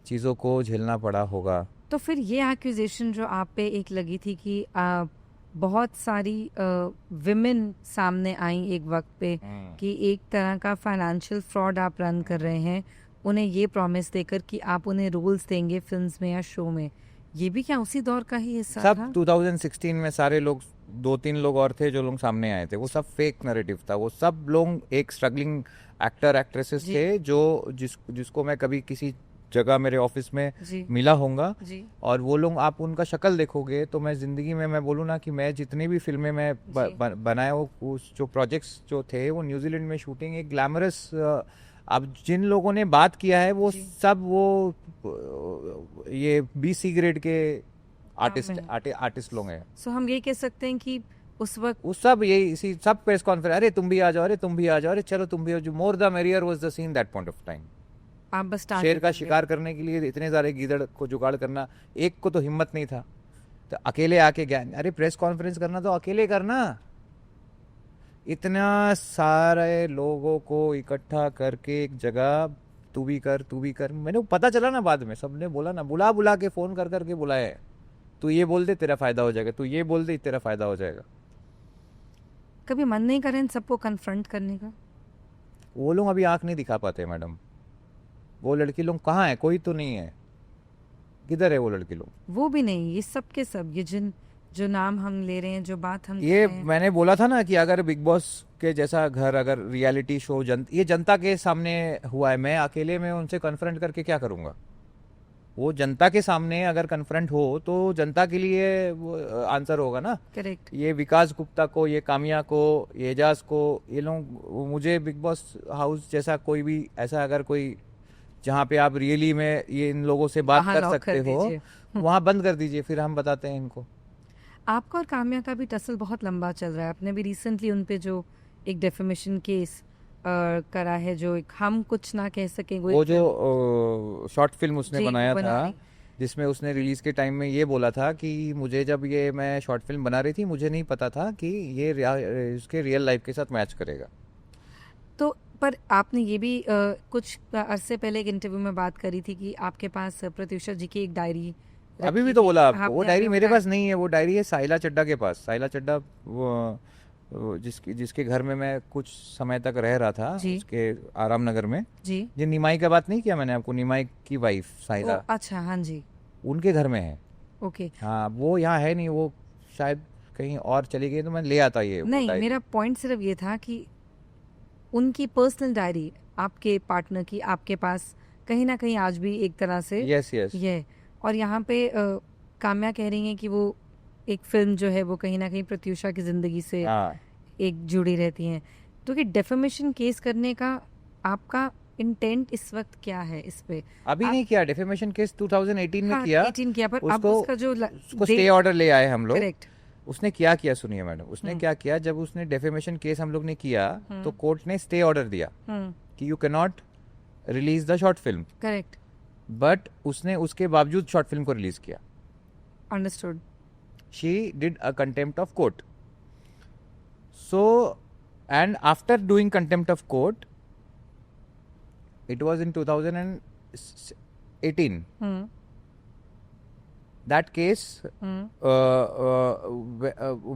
चीज़ों को झेलना पड़ा होगा। तो फिर ये एक्यूजेशन जो आप पे एक लगी थी कि बहुत सारी विमेन सामने आई एक वक्त पे कि एक तरह का फाइनेंशियल फ्रॉड आप रन कर रहे हैं, उन्हें ये प्रॉमिस देकर कि आप उन्हें रोल्स देंगे फिल्म्स में या शो में, ये भी क्या उसी दौर का ही हिस्सा सब था? 2016 में सारे लोग, 2-3 लोग और थे जो लोग सामने आए थे, वो सब फेक नैरेटिव था, वो सब लोग एक स्ट्रगलिंग एक्टर एक्ट्रेसेस जी। थे जो जिसको मैं कभी किसी जगह मेरे ऑफिस में जी मिला होऊंगा, जी और वो लोग आप उनका शक्ल देखोगे तो मैं ज़िंदगी में मैं बोलूँ ना कि मैं जितनी भी फिल्में मैं जी बनाया वो उस जो प्रोजेक्ट्स जो थे वो न्यूजीलैंड में शूटिंग एक ग्लैमरस, अब जिन लोगों ने बात किया है वो जी सब वो ये BC ग्रेड के में है। आर्टिस्ट लोग हैं। सो हम ये कह सकते हैं कि उस वक्त वो सब यही इसी सब प्रेस कॉन्फ्रेंस, अरे तुम भी आ जाओ, अरे तुम भी आ जाओ, अरे चलो तुम भी आ जाओ, more the merrier was the seen that point of time. आप बस शेर टारगेट का हो गए। शिकार करने के लिए इतने सारे गीदड़ को जुगाड़ करना, एक को तो हिम्मत नहीं था, तो अकेले आके ज्ञान, अरे प्रेस कॉन्फ्रेंस करना तो अकेले करना, इतना सारे लोगों को इकट्ठा करके एक जगह, तू भी कर तू भी कर, मैंने पता चला ना बाद में, सबने बोला ना, बुला बुला के फोन कर करके बुलाया है, तू ये बोल दे तेरा फायदा हो जाएगा, तू ये बोल दे तेरा फायदा हो जाएगा। कभी मन नहीं करे इन सबको कन्फ्रंट करने का? वो लोग अभी आंख नहीं दिखा पाते मैडम, वो लड़की लोग कहाँ है, कोई तो नहीं है, किधर है वो लड़की लोग? वो भी नहीं, ये सब के सब, ये जिन जो नाम हम ले रहे हैं, जो बात हम ये कर रहे हैं। मैंने बोला था ना कि अगर बिग बॉस के जैसा घर, अगर रियलिटी शो ये जनता के सामने हुआ है, मैं अकेले में उनसे कन्फ्रंट करके क्या करूंगा? वो जनता के सामने अगर कन्फ्रंट हो तो जनता के लिए वो आंसर होगा ना। करेक्ट। ये विकास गुप्ता को, ये कामिया को, ये एजाज को, ये लोग, मुझे बिग बॉस हाउस जैसा कोई भी ऐसा अगर कोई जहाँ पे आप रियली में ये इन लोगों से बात वहाँ कर लॉक सकते कर हो, दीजिए। वहाँ बंद कर दीजिए, फिर हम बताते हैं इनको। आपका और काम्या का भी टसल बहुत लंबा चल रहा है। आपने भी रिसेंटली उन पे जो एक डेफेमेशन केस करा है, जो एक हम कुछ ना कह सके वो जो शॉर्ट फिल्म उसने जी, बनाया बना था, रही। जिसमें उसने रिलीज के टाइम में ये बोला था कि मुझे जब ये मैं शॉर्ट फिल्म बना रही थी मुझे नहीं पता था कि ये इसके रियल लाइफ के साथ मैच करेगा। तो पर आपने ये भी कुछ अरसे पहले एक इंटरव्यू में बात करी थी कि आपके पास प्रत्युषा जी की एक डायरी अभी भी रखी तो थी। बोला आपको, वो आपने डायरी अभी मेरे बताया। पास नहीं है, वो डायरी है साहिला चड्डा के पास। साहिला चड्डा वो जिसके घर में मैं कुछ समय तक रह रहा था, जी उसके आराम नगर में, जी। जिन निमाई का बात नहीं किया मैंने आपको, निमाई की वाइफ ओ साहिला, अच्छा, हाँ जी। उनके घर में है। ओके। हाँ वो यहाँ है नहीं, वो शायद कहीं और चली गई, तो मैं ले आता ये वो नहीं, डायरी। मेरा पॉइंट सिर्फ ये था कि उनकी पर्सनल डायरी आपके पार्टनर की आपके पास कहीं ना कहीं आज भी एक तरह से यस यस। ये, और यहाँ पे काम्या कह रही हैं कि वो एक फिल्म जो है वो कहीं ना कहीं प्रत्युषा की जिंदगी से हाँ एक जुड़ी रहती हैं। तो कि डेफेमेशन केस करने का आपका इंटेंट इस वक्त क्या है इस पे? अभी आप- नहीं किया, डेफेमेशन केस 2018 में हाँ, किया, 18 किया, पर अब उसको उसका जो उसको स्टे ऑर्डर ले आए हम लोग। करेक्ट। उसने क्या किया सुनिए मैडम, उसने क्या किया, जब उसने डेफेमेशन केस हम लोग ने किया तो कोर्ट ने स्टे ऑर्डर दिया कि you can not release the short film, correct. But उसने उसके बावजूद शॉर्ट फिल्म को रिलीज किया। Understood. She did a contempt of court, so and after doing contempt of court, it was in 2018, that case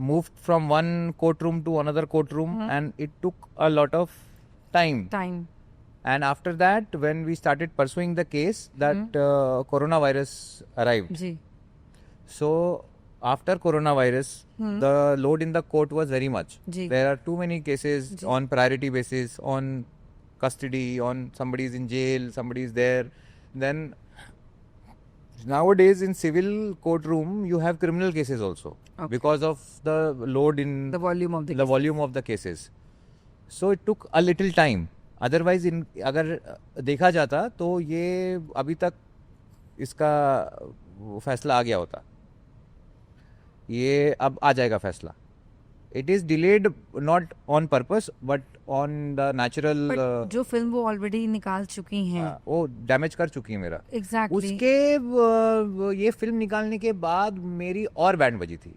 moved from one courtroom to another courtroom, and it took a lot of time. And after that, when we started pursuing the case, that coronavirus arrived. जी So after coronavirus, the load in the court was very much. जी There are too many cases on priority basis, on custody, on somebody is in jail, somebody is there. Then nowadays in civil courtroom you have criminal cases also, because of the load in the volume of the volume of the cases. So it took a little time. Otherwise अगर देखा जाता तो ये अभी तक इसका फैसला आ गया होता। ये अब आ जाएगा फैसला. It is delayed not on purpose but on the natural. But जो फिल्म वो ऑलरेडी निकाल चुकी हैं. वो डैमेज कर चुकी है मेरा. एग्जैक्टली. उसके ये फिल्म निकालने के बाद मेरी और बैंड बजी थी.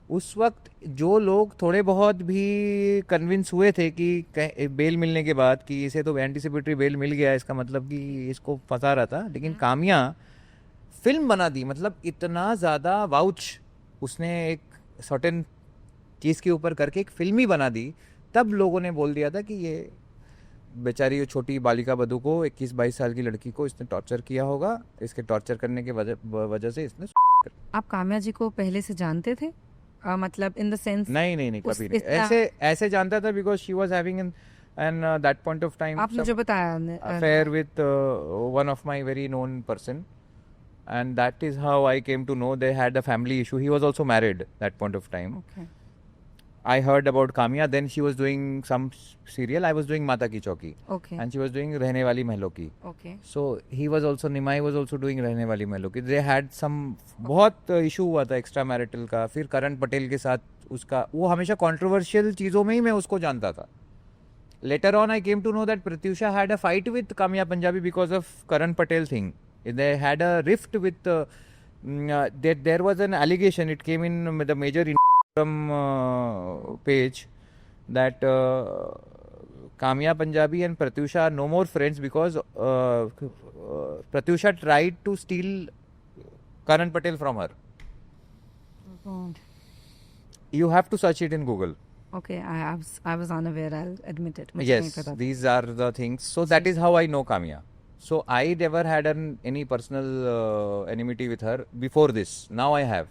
उस वक्त जो लोग थोड़े बहुत भी कन्विंस हुए थे कि बेल मिलने के बाद कि इसे तो एंटीसिपेटरी बेल मिल गया, इसका मतलब कि इसको फंसा रहा था, लेकिन कामिया फिल्म बना दी. मतलब इतना ज़्यादा वाउच उसने एक सर्टेन चीज़ के ऊपर करके एक फिल्म ही बना दी. तब लोगों ने बोल दिया था कि ये बेचारी छोटी बालिका बधू को 21-22 साल की लड़की को इसने टॉर्चर किया होगा, इसके टॉर्चर करने के वजह से इसने. आप काम्या जी को पहले से जानते थे? मतलब इन द सेंस. नहीं कभी नहीं. ऐसे जानता था because she was having an that point of time आपने जो बताया affair with one of my very known person, and that is how I came to know they had a family issue. He was also married that point of time. Okay. I heard about Kamya, then she was doing some serial. I was doing Mata Ki Chauki. Okay. And she was doing Rehne Wali Mehlon Ki. Okay. So he was also, Nimai was also doing Rehne Wali Mehlon Ki. They had some बहुत issue हुआ था extra marital का. फिर करण पटेल के साथ उसका, वो हमेशा controversial चीज़ों में ही मैं उसको जानता था. Later on I came to know that Pratyusha had a fight with Kamya Punjabi because of Karan Patel thing. They had a rift with there was an allegation, it came in the major page that Kamya Punjabi and Pratyusha are no more friends because Pratyusha tried to steal Karan Patel from her. God. You have to search it in Google. Okay, I was unaware, I'll admit it. Yes, these are the things. So that is how I know Kamya. So I never had any personal enmity with her before this. Now I have.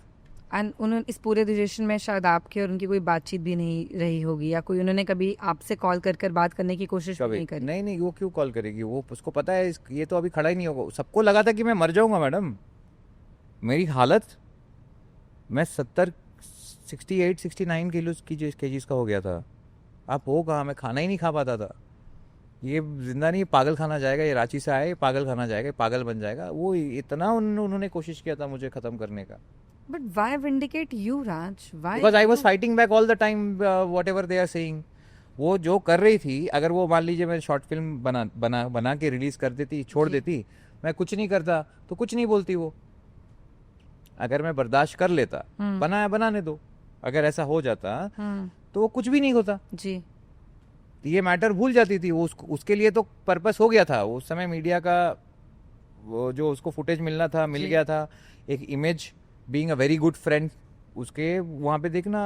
And उन्होंने इस पूरे relation में शायद आपके और उनकी कोई बातचीत भी नहीं रही होगी, या कोई उन्होंने कभी आपसे कॉल कर बात करने की कोशिश भी नहीं करी? नहीं, वो क्यों कॉल करेगी? वो उसको पता है ये तो अभी खड़ा ही नहीं होगा. सबको लगा था कि मैं मर जाऊंगा मैडम. मेरी हालत, मैं 68-69 केजीज का हो गया था. आप हो कहाँ? मैं खाना ही नहीं खा पाता था. ये जिंदा नहीं, पागल खाना जाएगा, ये रांची से आए, पागल खाना जाएगा, पागल बन जाएगा. वो इतना उन्होंने कोशिश किया था मुझे खत्म करने का. But why vindicate you, Raj? Why? Because I was fighting back all the time whatever they are saying. वो जो कर रही थी, अगर वो मान लीजिए मैं शॉर्ट फिल्म बना के रिलीज कर देती, छोड़ देती, मैं कुछ नहीं करता तो कुछ नहीं बोलती वो. अगर मैं बर्दाश्त कर लेता, बनाने दो, अगर ऐसा हो जाता तो वो कुछ भी नहीं होता जी. ये मैटर भूल जाती थी. वो उसके लिए तो पर्पस हो गया था. उस समय मीडिया का वो जो उसको फुटेज मिलना था मिल गया था. एक image, being a very good friend, उसके वहाँ पे देखना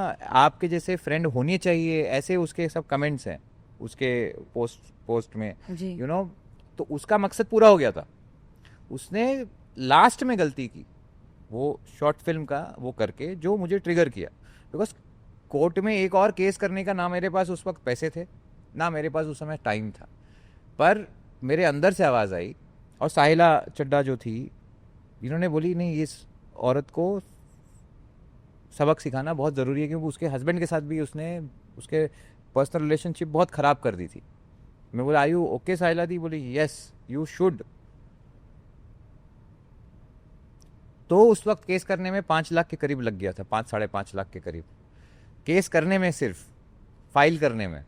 आपके जैसे फ्रेंड होने चाहिए, ऐसे उसके सब कमेंट्स हैं उसके पोस्ट में, यू नो. तो उसका मकसद पूरा हो गया था. उसने लास्ट में गलती की वो शॉर्ट फिल्म का वो करके, जो मुझे ट्रिगर किया. बिकॉज कोर्ट में एक और केस करने का ना मेरे पास उस वक्त पैसे थे, ना मेरे पास उस समय टाइम था. पर मेरे अंदर से आवाज़ आई, और साहिला चड्डा जो थी, इन्होंने बोली नहीं, इस औरत को सबक सिखाना बहुत ज़रूरी है, क्योंकि उसके हस्बैंड के साथ भी उसने उसके पर्सनल रिलेशनशिप बहुत ख़राब कर दी थी. मैं बोला आई यू ओके साहिला दी? बोली यस यू शुड. तो उस वक्त केस करने में 5 लाख के करीब लग गया था, 5-5.5 लाख के करीब केस करने में, सिर्फ फाइल करने में.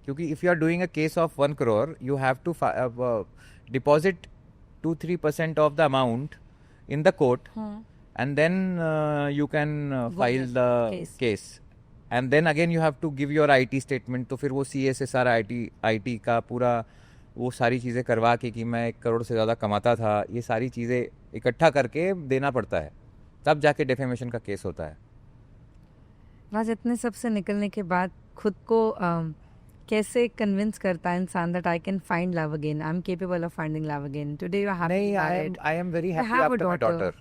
क्योंकि if you are doing a case of 1 crore, you have to deposit 2-3% of the amount in the court, and then you can file the case, and then again you have to give your IT statement. तो फिर वो CA से सारा IT का पूरा वो सारी चीज़ें करवा के कि मैं 1 करोड़ से ज़्यादा कमाता था, ये सारी चीज़ें इकट्ठा करके देना पड़ता है, तब जाके डेफेमेशन का केस होता है. राज, इतने सब से निकलने के बाद खुद को कैसे कन्विंस करता है इंसान that I can find love again, I'm capable of finding love again? Today you are happy married. I am very happy after my daughter.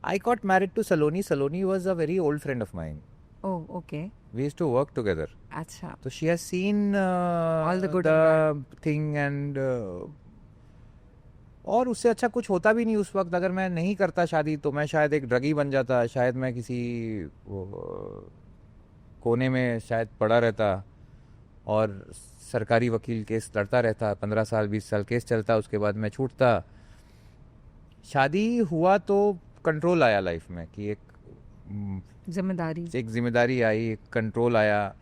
I got married to Saloni. Saloni was a very old friend of mine. Oh, okay. We used to work together. अच्छा. So she has seen all the good thing, and और उससे अच्छा कुछ होता भी नहीं उस वक्त. अगर मैं नहीं करता शादी तो मैं शायद एक ड्रगी बन जाता, शायद मैं किसी कोने में शायद पड़ा रहता और सरकारी वकील केस लड़ता रहता. 15 साल 20 साल केस चलता, उसके बाद मैं छूटता. शादी हुआ तो कंट्रोल आया लाइफ में कि एक जिम्मेदारी। एक जिम्मेदारी आई, एक कंट्रोल आया,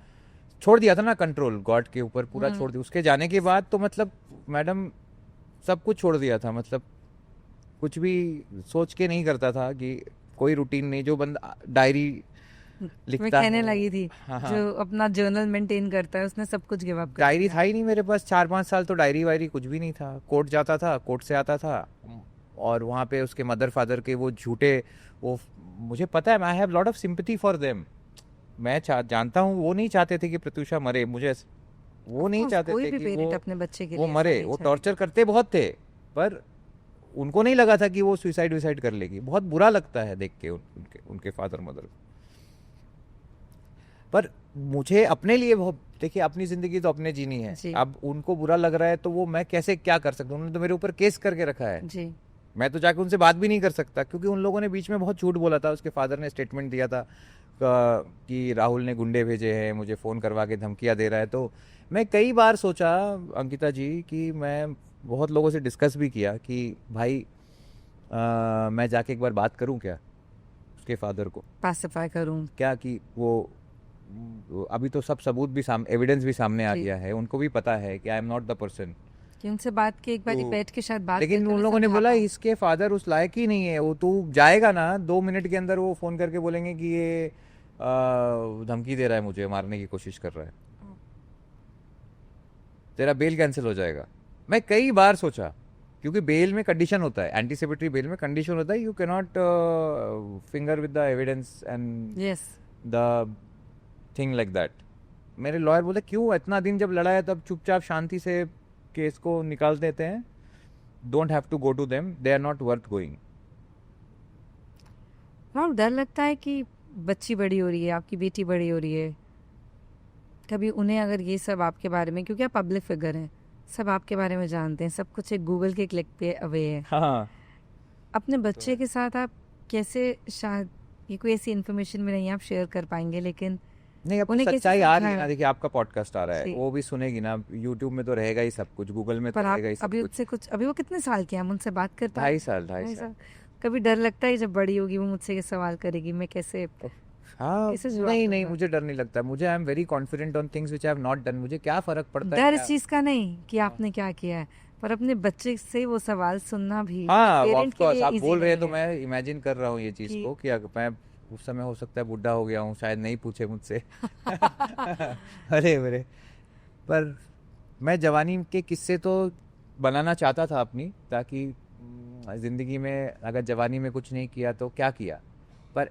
छोड़ दिया था ना कंट्रोल गॉड के ऊपर पूरा छोड़ दिया। उसके जाने के बाद तो मतलब मैडम सब कुछ छोड़ दिया था, मतलब कुछ भी सोच के नहीं करता था कि कोई रूटीन नहीं, जो बंदा डायरी मैं लिखता कहने है। लगी थी, हाँ हाँ, जो अपना जर्नल मेंटेन करता है उसने सब कुछ गिव अप कर डायरी दिया। था ही नहीं मेरे पास 4-5 साल, तो डायरी वायरी कुछ भी नहीं था। कोर्ट जाता था, कोर्ट से आता था, और वहाँ पे उसके मदर फादर के वो झूठे, वो मुझे पता है, I have lot of sympathy for them. मैं जानता हूँ वो नहीं चाहते थे कि प्रत्युषा मरे, वो Of नहीं course, चाहते कोई थे भी कि पेरेंट अपने बच्चे के वो लिए ऐसा मरे। नहीं वो चाहेगा। टॉर्चर करते बहुत थे, पर उनको नहीं लगा था कि वो सुसाइड विसाइड कर लेगी। बहुत बुरा लगता है देख के उनके फादर मदर को। पर मुझे अपने लिए बहुत, देखिए अपनी जिंदगी तो अपने जीनी है। जी अब उनको बुरा लग रहा है तो वो मैं कैसे क्या कर सकता हूँ? उन्होंने तो मेरे ऊपर केस करके रखा है। जी। मैं तो जाके उनसे बात भी नहीं कर सकता, क्योंकि उन लोगों ने बीच में बहुत झूठ बोला था। उसके फादर ने स्टेटमेंट दिया था कि राहुल ने गुंडे भेजे हैं, मुझे फ़ोन करवा के धमकियाँ दे रहा है। तो मैं कई बार सोचा अंकिता जी कि मैं बहुत लोगों से डिस्कस भी किया कि भाई मैं जाके एक बार बात करूं क्या उसके फादर को, पैसिफाई करूं। क्या कि वो अभी तो सब सबूत भी एविडेंस भी सामने आ जी, गया है, उनको भी पता है कि I am not the person. कि उनसे बात की एक बारी तो बैठ के शायद बात लेकिन करके उन मैं लोगों ने समझा बोला पाऊं। इसके फादर उस लायक ही नहीं है। वो तू जाएगा ना 2 मिनट के अंदर वो फ़ोन करके बोलेंगे कि ये धमकी दे रहा है, मुझे मारने की कोशिश कर रहा है, तेरा बेल कैंसिल हो जाएगा। मैं कई बार सोचा, क्योंकि बेल में कंडीशन होता है, एंटीसिपेटरी बेल में कंडीशन होता है, you can not finger with the evidence and yes. The thing like that. मेरे लॉयर बोले क्यों, इतना दिन जब लड़ा है तब चुपचाप शांति से केस को निकाल देते हैं, don't have to go to them, they are not worth going. हाँ, डर लगता है कि बच्ची बड़ी हो रही है, आपकी बेटी बड़ी हो रही है, कभी उन्हें अगर ये सब आपके बारे में, क्योंकि आप पब्लिक फिगर हैं, सब आपके बारे में जानते हैं, सब कुछ एक गूगल के क्लिक पे अवे है। हाँ अपने बच्चे के साथ आप कैसे, शायद ये कोई ऐसी इन्फॉर्मेशन में नहीं आप शेयर कर पाएंगे, लेकिन नहीं, अब तो उन्हें कैसे सच्चाई आ रही है ना। समझाएं? देखिए आपका पॉडकास्ट आ रहा है, जी। वो भी सुनेगी ना, यूट्यूब में तो रहेगा ही सब कुछ, गूगल में तो पर आप रहेगा ही सब अभी कुछ। उससे कुछ, अभी वो कितने साल के हैं, हम उनसे बात कर पा रहे 2.5 साल, हैं? 2.5 साल। कभी डर लगता है जब बड़ी होगी वो मुझसे ये सवाल करेगी, मैं कैसे हाँ, कैसे जवाब नहीं नहीं, दूंगा? मुझे डर नहीं लगता। मुझे I am very confident on things which I have not done. मुझे क्या फर्क पड़ता है डर क्या। इस चीज का नहीं कि आपने क्या किया है, पर अपने बच्चे से वो सवाल सुनना भी हाँ पेरेंट ऑफ के कोर्स, लिए आप इजी बोल रहे हैं नहीं तो है मैं इमेजिन कर रहा हूँ ये चीज़ कि को कि अगर मैं उस समय हो सकता है बुढ़ा हो गया हूँ, शायद नहीं पूछे मुझसे। अरे मेरे, पर मैं जवानी के किस्से तो बनाना चाहता था अपनी, ताकि ज़िंदगी में अगर जवानी में कुछ नहीं किया तो क्या किया। पर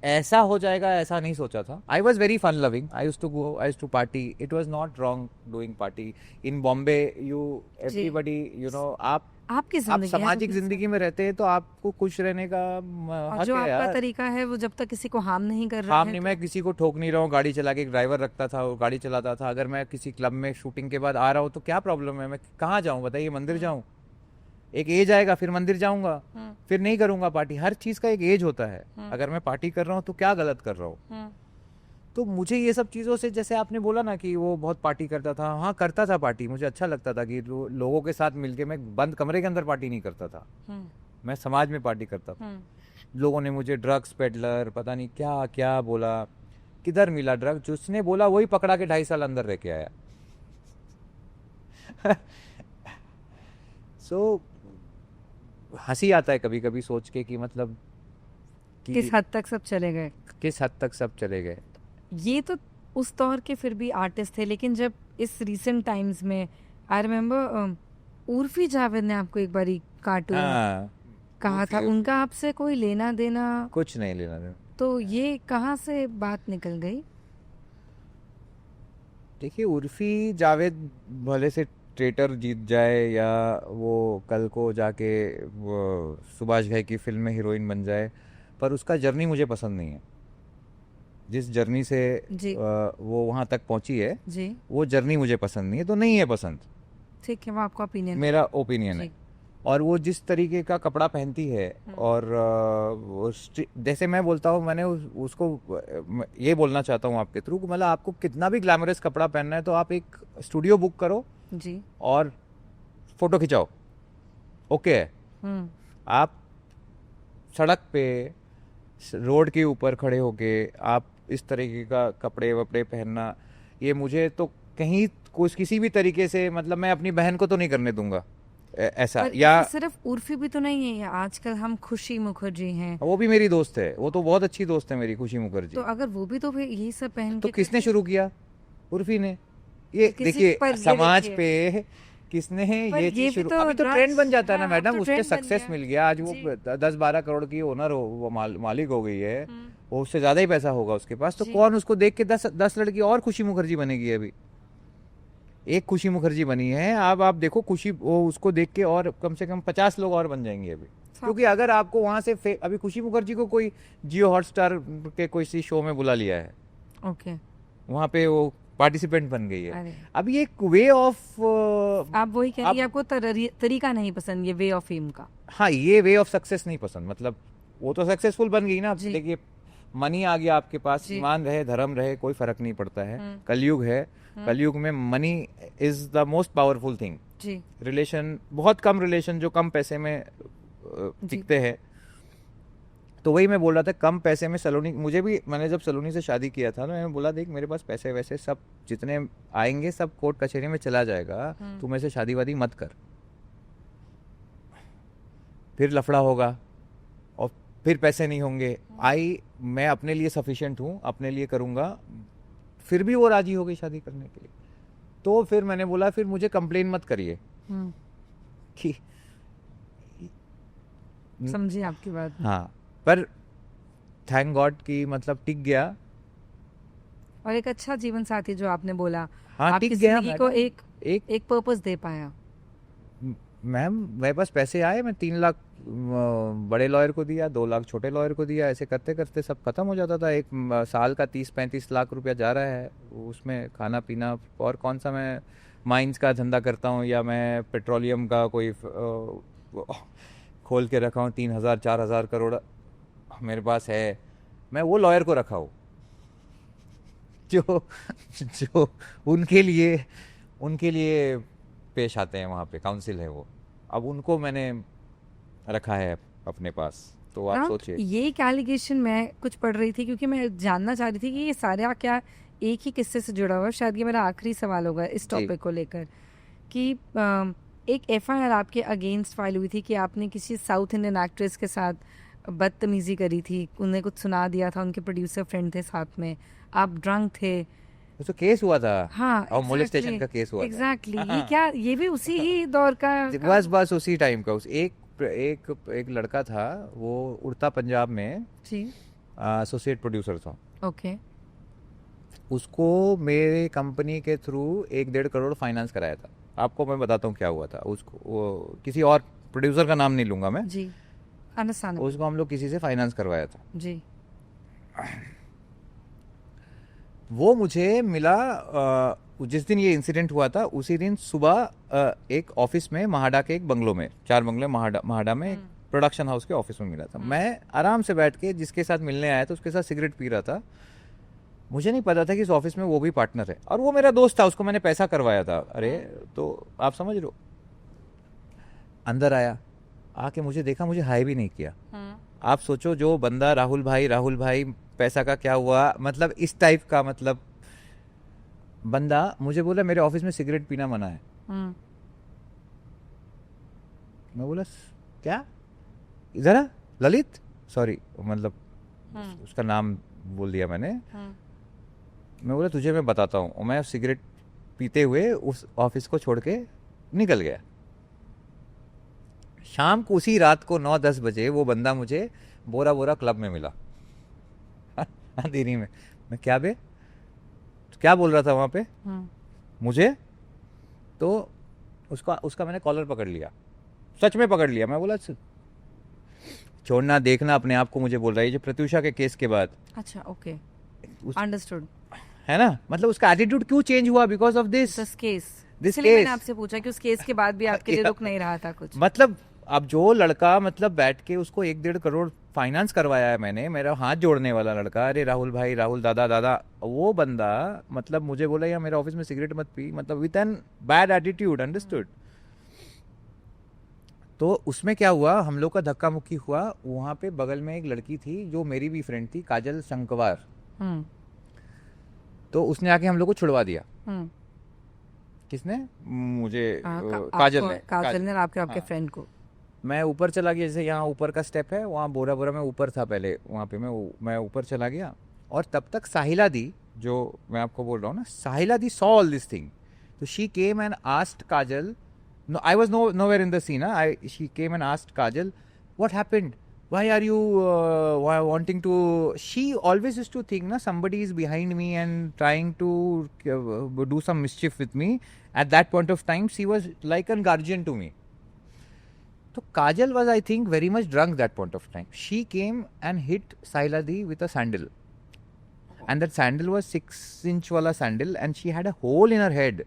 ऐसा हो जाएगा ऐसा नहीं सोचा था। I was very fun loving, I use to go, I use to party, it was not wrong doing party in Bombay. You जी। एवरीबडी यू नो, आपकी आप जिंदगी है, आप सामाजिक अपने साथ, जिंदगी में रहते हैं तो आपको खुश रहने का और हक जो है आपका यार। तरीका है वो जब तक किसी को हार्म नहीं कर रहा हाँ है नहीं, तो। मैं किसी को ठोक नहीं रहा हूँ, गाड़ी चला के एक ड्राइवर रखता था, वो गाड़ी चलाता था। अगर मैं किसी क्लब में शूटिंग के बाद आ रहा हूँ तो क्या प्रॉब्लम है, मैं कहाँ जाऊँ बताइए, मंदिर जाऊँ? एक एज आएगा फिर मंदिर जाऊंगा, फिर नहीं करूंगा पार्टी। हर चीज़ का एक एज होता है। अगर मैं पार्टी कर रहा हूँ तो क्या गलत कर रहा हूँ? तो मुझे ये सब चीज़ों से, जैसे आपने बोला ना कि वो बहुत पार्टी करता था, हाँ करता था पार्टी, मुझे अच्छा लगता था कि लोगों के साथ मिलके, मैं बंद कमरे के अंदर पार्टी नहीं करता था, मैं समाज में पार्टी करता था। लोगों ने मुझे ड्रग्स पेडलर पता नहीं क्या क्या बोला, किधर मिला ड्रग, जिसने बोला वही पकड़ा के 2.5 साल अंदर रह के आया। सो हंसी आता है कभी कभी सोच के कि मतलब कि किस हद तक सब चले गए। किस हद तक सब चले गए। ये तो उस दौर के फिर भी आर्टिस्ट थे, लेकिन जब इस रीसेंट टाइम्स में, आई रिमेम्बर उर्फी जावेद ने आपको एक बारी कार्टून हाँ, कहा था, उनका आपसे कोई लेना देना, कुछ नहीं लेना देना। तो ये कहाँ से बात निकल गई? देखिए उर्फी जावेद भले से ट्रेटर जीत जाए या वो कल को जाके वो सुभाष घई की फिल्म में हीरोइन बन जाए, पर उसका जर्नी मुझे पसंद नहीं है। जिस जर्नी से जी। वो वहाँ तक पहुँची है, जी, वो जर्नी मुझे पसंद नहीं है, तो नहीं है पसंद, ठीक है, वो आपका ओपिनियन। मेरा ओपिनियन है। जी। और वो जिस तरीके का कपड़ा पहनती है, और वो जैसे मैं बोलता हूँ, मैंने उसको ये बोलना चाहता हूँ आपके थ्रू, मतलब आपको कितना भी ग्लैमरस कपड़ा पहनना है तो आप एक स्टूडियो बुक करो जी। और फोटो खिंचाओ, ओके है। आप सड़क पे रोड के ऊपर खड़े होके आप इस तरीके का कपड़े वपड़े पहनना, ये मुझे तो कहीं कुछ किसी भी तरीके से, मतलब मैं अपनी बहन को तो नहीं करने दूंगा ऐसा। पर या इससे सिर्फ उर्फी भी तो नहीं है ये, आजकल हम खुशी मुखर्जी हैं, वो भी मेरी दोस्त है, वो तो बहुत अच्छी दोस्त है मेरी, खुशी मुखर्जी। तो अगर वो भी तो फिर यही सब पहन तो के किसने करती शुरू किया? उर्फी ने। ये किसी देखिए पर, ये समाज देखिए पे किसने पर ये ये चीज भी शुरू, तो अभी तो ट्रेंड बन ड्रग्स, जाता है ना हाँ अब मैडम, तो उसके ट्रेंड बन सक्सेस गया। मिल गया, आज वो जी 10-12 करोड़ की ओनर हो, वो मालिक हो गई है, हम्म, वो उससे ज्यादा ही पैसा होगा उसके पास, तो जी कौन उसको देख के 10 लड़की और खुशी मुखर्जी बनेगी? अभी एक खुशी मुखर्जी बनी है, अब आप देखो खुशी, वो उसको देख के और कम से कम 50 लोग और बन जाएंगे अभी। सब। क्योंकि अगर आपको वहां से अभी खुशी मुखर्जी को कोई जियो हॉटस्टार के कोई सी शो में बुला लिया है, ओके, वहां पे वो पार्टिसिपेंट बन गई है। अरे अब ये एक वे ऑफ, आप वही कह रही आप, है, आपको तरीका नहीं पसंद ये वे ऑफ फेम का। हाँ ये वे ऑफ सक्सेस नहीं पसंद, मतलब वो तो सक्सेसफुल बन गई ना। जी देखिए मनी आ गया आपके पास, जी ईमान रहे धर्म रहे कोई फर्क नहीं पड़ता है, हम्म कलयुग है, हम्म, कलयुग में money is the most powerful thing. जी रिलेशन, बहुत कम रिलेशन जो कम पैसे में जी टिकते हैं। तो वही मैं बोल रहा था, कम पैसे में सलोनी, मुझे भी, मैंने जब सलोनी से शादी किया था ना, मैंने बोला देख मेरे पास पैसे वैसे सब जितने आएंगे सब कोर्ट कचहरी में चला जाएगा, तू मेरे से शादी वादी मत कर, फिर लफड़ा होगा और फिर पैसे नहीं होंगे। मैं अपने लिए सफिशिएंट हूँ, अपने लिए करूँगा। फिर भी वो राजी हो गई शादी करने के लिए। तो फिर मैंने बोला फिर मुझे कंप्लेन मत करिए हम्म, कि, समझी आपकी बात। हाँ, पर थैंक गॉड कि मतलब टिक गया। और एक अच्छा जीवन साथी जो आपने बोला, हाँ आपकी टिक गया जिंदगी को मैडम। एक एक एक पर्पस दे पाया। मैम मेरे पास पैसे आए, मैं 3 लाख बड़े लॉयर को दिया, 2 लाख छोटे लॉयर को दिया, ऐसे करते करते सब खत्म हो जाता था। एक साल का 30-35 लाख रुपया जा रहा है, उसमें खाना पीना, और कौन सा मैं माइंस का धंधा करता हूँ या मैं पेट्रोलियम का कोई खोल के रखा हूँ, 3,000-4,000 करोड़ मेरे पास है। मैं वो लॉयर को रखा हूँ जो जो उनके लिए पेश आते हैं, वहाँ पे काउंसिल है वो, अब उनको मैंने रखा है अपने पास। तो आप हाँ, सोचिए। ये एक एलिगेशन मैं कुछ पढ़ रही थी, क्योंकि मैं जानना चाह रही थी कि ये सारा क्या एक ही किस्से से जुड़ा हुआ है। शायद ये मेरा आखिरी सवाल होगा इस जी टॉपिक को लेकर कि एक एफआईआर आपके अगेंस्ट फाइल हुई थी कि आपने किसी साउथ इंडियन एक्ट्रेस के साथ बदतमीजी करी थी, उन्हें कुछ सुना दिया था, उनके प्रोड्यूसर फ्रेंड थे साथ में, आप ड्रंक थे। तो केस हुआ था, हाँ और मोलेस्टेशन एग्जैक्टली का केस हुआ था। एग्जैक्टली, ये हाँ। क्या ये भी उसी ही दौर का बस उसी टाइम का, उस एक लड़का था, वो उड़ता पंजाब में जी एसोसिएट प्रोड्यूसर था। ओके उसको मेरे कंपनी के थ्रू 1-1.5 करोड़ फाइनेंस कराया था। आपको मैं बताता हूँ क्या हुआ था। उसको, वो किसी और प्रोड्यूसर का नाम नहीं लूंगा मैं, जी अंडरस्टैंड उसको हम लोग किसी से फाइनेंस करवाया था। जी वो मुझे मिला जिस दिन ये इंसिडेंट हुआ था, उसी दिन सुबह एक ऑफिस में, महाडा के एक बंगलों में, 4 बंगले महाडा में, एक प्रोडक्शन हाउस के ऑफिस में मिला था। मैं आराम से बैठ के जिसके साथ मिलने आया था उसके साथ सिगरेट पी रहा था। मुझे नहीं पता था कि इस ऑफिस में वो भी पार्टनर है, और वो मेरा दोस्त था, उसको मैंने पैसा करवाया था। अरे तो आप समझ लो, अंदर आया, आके मुझे देखा, मुझे हाई भी नहीं किया। आप सोचो जो बंदा राहुल भाई पैसा का क्या हुआ, मतलब इस टाइप का, मतलब बंदा मुझे बोला मेरे ऑफिस में सिगरेट पीना मना है। मैं बोला क्या, इधर आ ललित, सॉरी मतलब उसका नाम बोल दिया मैंने। मैं बोला तुझे मैं बताता हूँ, और मैं सिगरेट पीते हुए उस ऑफिस को छोड़ के निकल गया। शाम को उसी रात को 9-10 बजे वो बंदा मुझे बोरा बोरा क्लब में मिला अंधेरी में। मैं क्या बे, तो क्या बोल रहा था वहाँ पे मुझे? तो उसका मैंने कॉलर पकड़ लिया, सच में पकड़ लिया। मैं बोला छोड़ना देखना अपने आप को, मुझे बोल रहा है जो प्रत्युषा के केस के बाद। अच्छा ओके अंडरस्टूड, है ना, मतलब उसका एटीट्यूड क्यों चेंज हुआ? Because of this case. This इसलिए मैंने केस। आपसे पूछा कि उस केस के बाद भी आपके लिए रुक नहीं रहा था कुछ। मतलब अब जो लड़का, मतलब बैठ के उसको 1-1.5 करोड़ फाइनेंस करवाया है मैंने, मेरा हाथ जोड़ने वाला लड़का, अरे राहुल भाई, राहुल दादा, वो बंदा मतलब मुझे बोला यार मेरे ऑफिस में सिगरेट मत पी, मतलब with an bad attitude, understood. तो उसमें क्या हुआ, हम लोग का धक्का मुक्की हुआ। वहाँ पे बगल में एक लड़की थी जो मेरी भी फ्रेंड थी, काजल शंकवार। हम्म तो उसने आके हम लोग को छुड़वा दिया। हम्म किसने? मुझे काजल आपको ने। काजल ने आपके आपके हाँ, फ्रेंड को। मैं ऊपर चला गया, जैसे यहाँ ऊपर का स्टेप है, वहाँ बोरा बोरा में ऊपर था पहले, वहाँ पे मैं ऊपर चला गया। और तब तक साहिला दी, जो मैं आपको बोल रहा हूँ ना, साहिला दी सॉ ऑल दिस थिंग। तो she came and asked Kajal, no, I was nowhere in the scene. She came and asked Kajal, what happened? Why are you wanting to? She always used to think, na, somebody is behind me and trying to do some mischief with me. At that point of time, she was like a guardian to me. So Kajal was, I think, very much drunk that point of time. She came and hit Sailadi with a sandal. And that sandal was 6-inch wala sandal, and she had a hole in her head.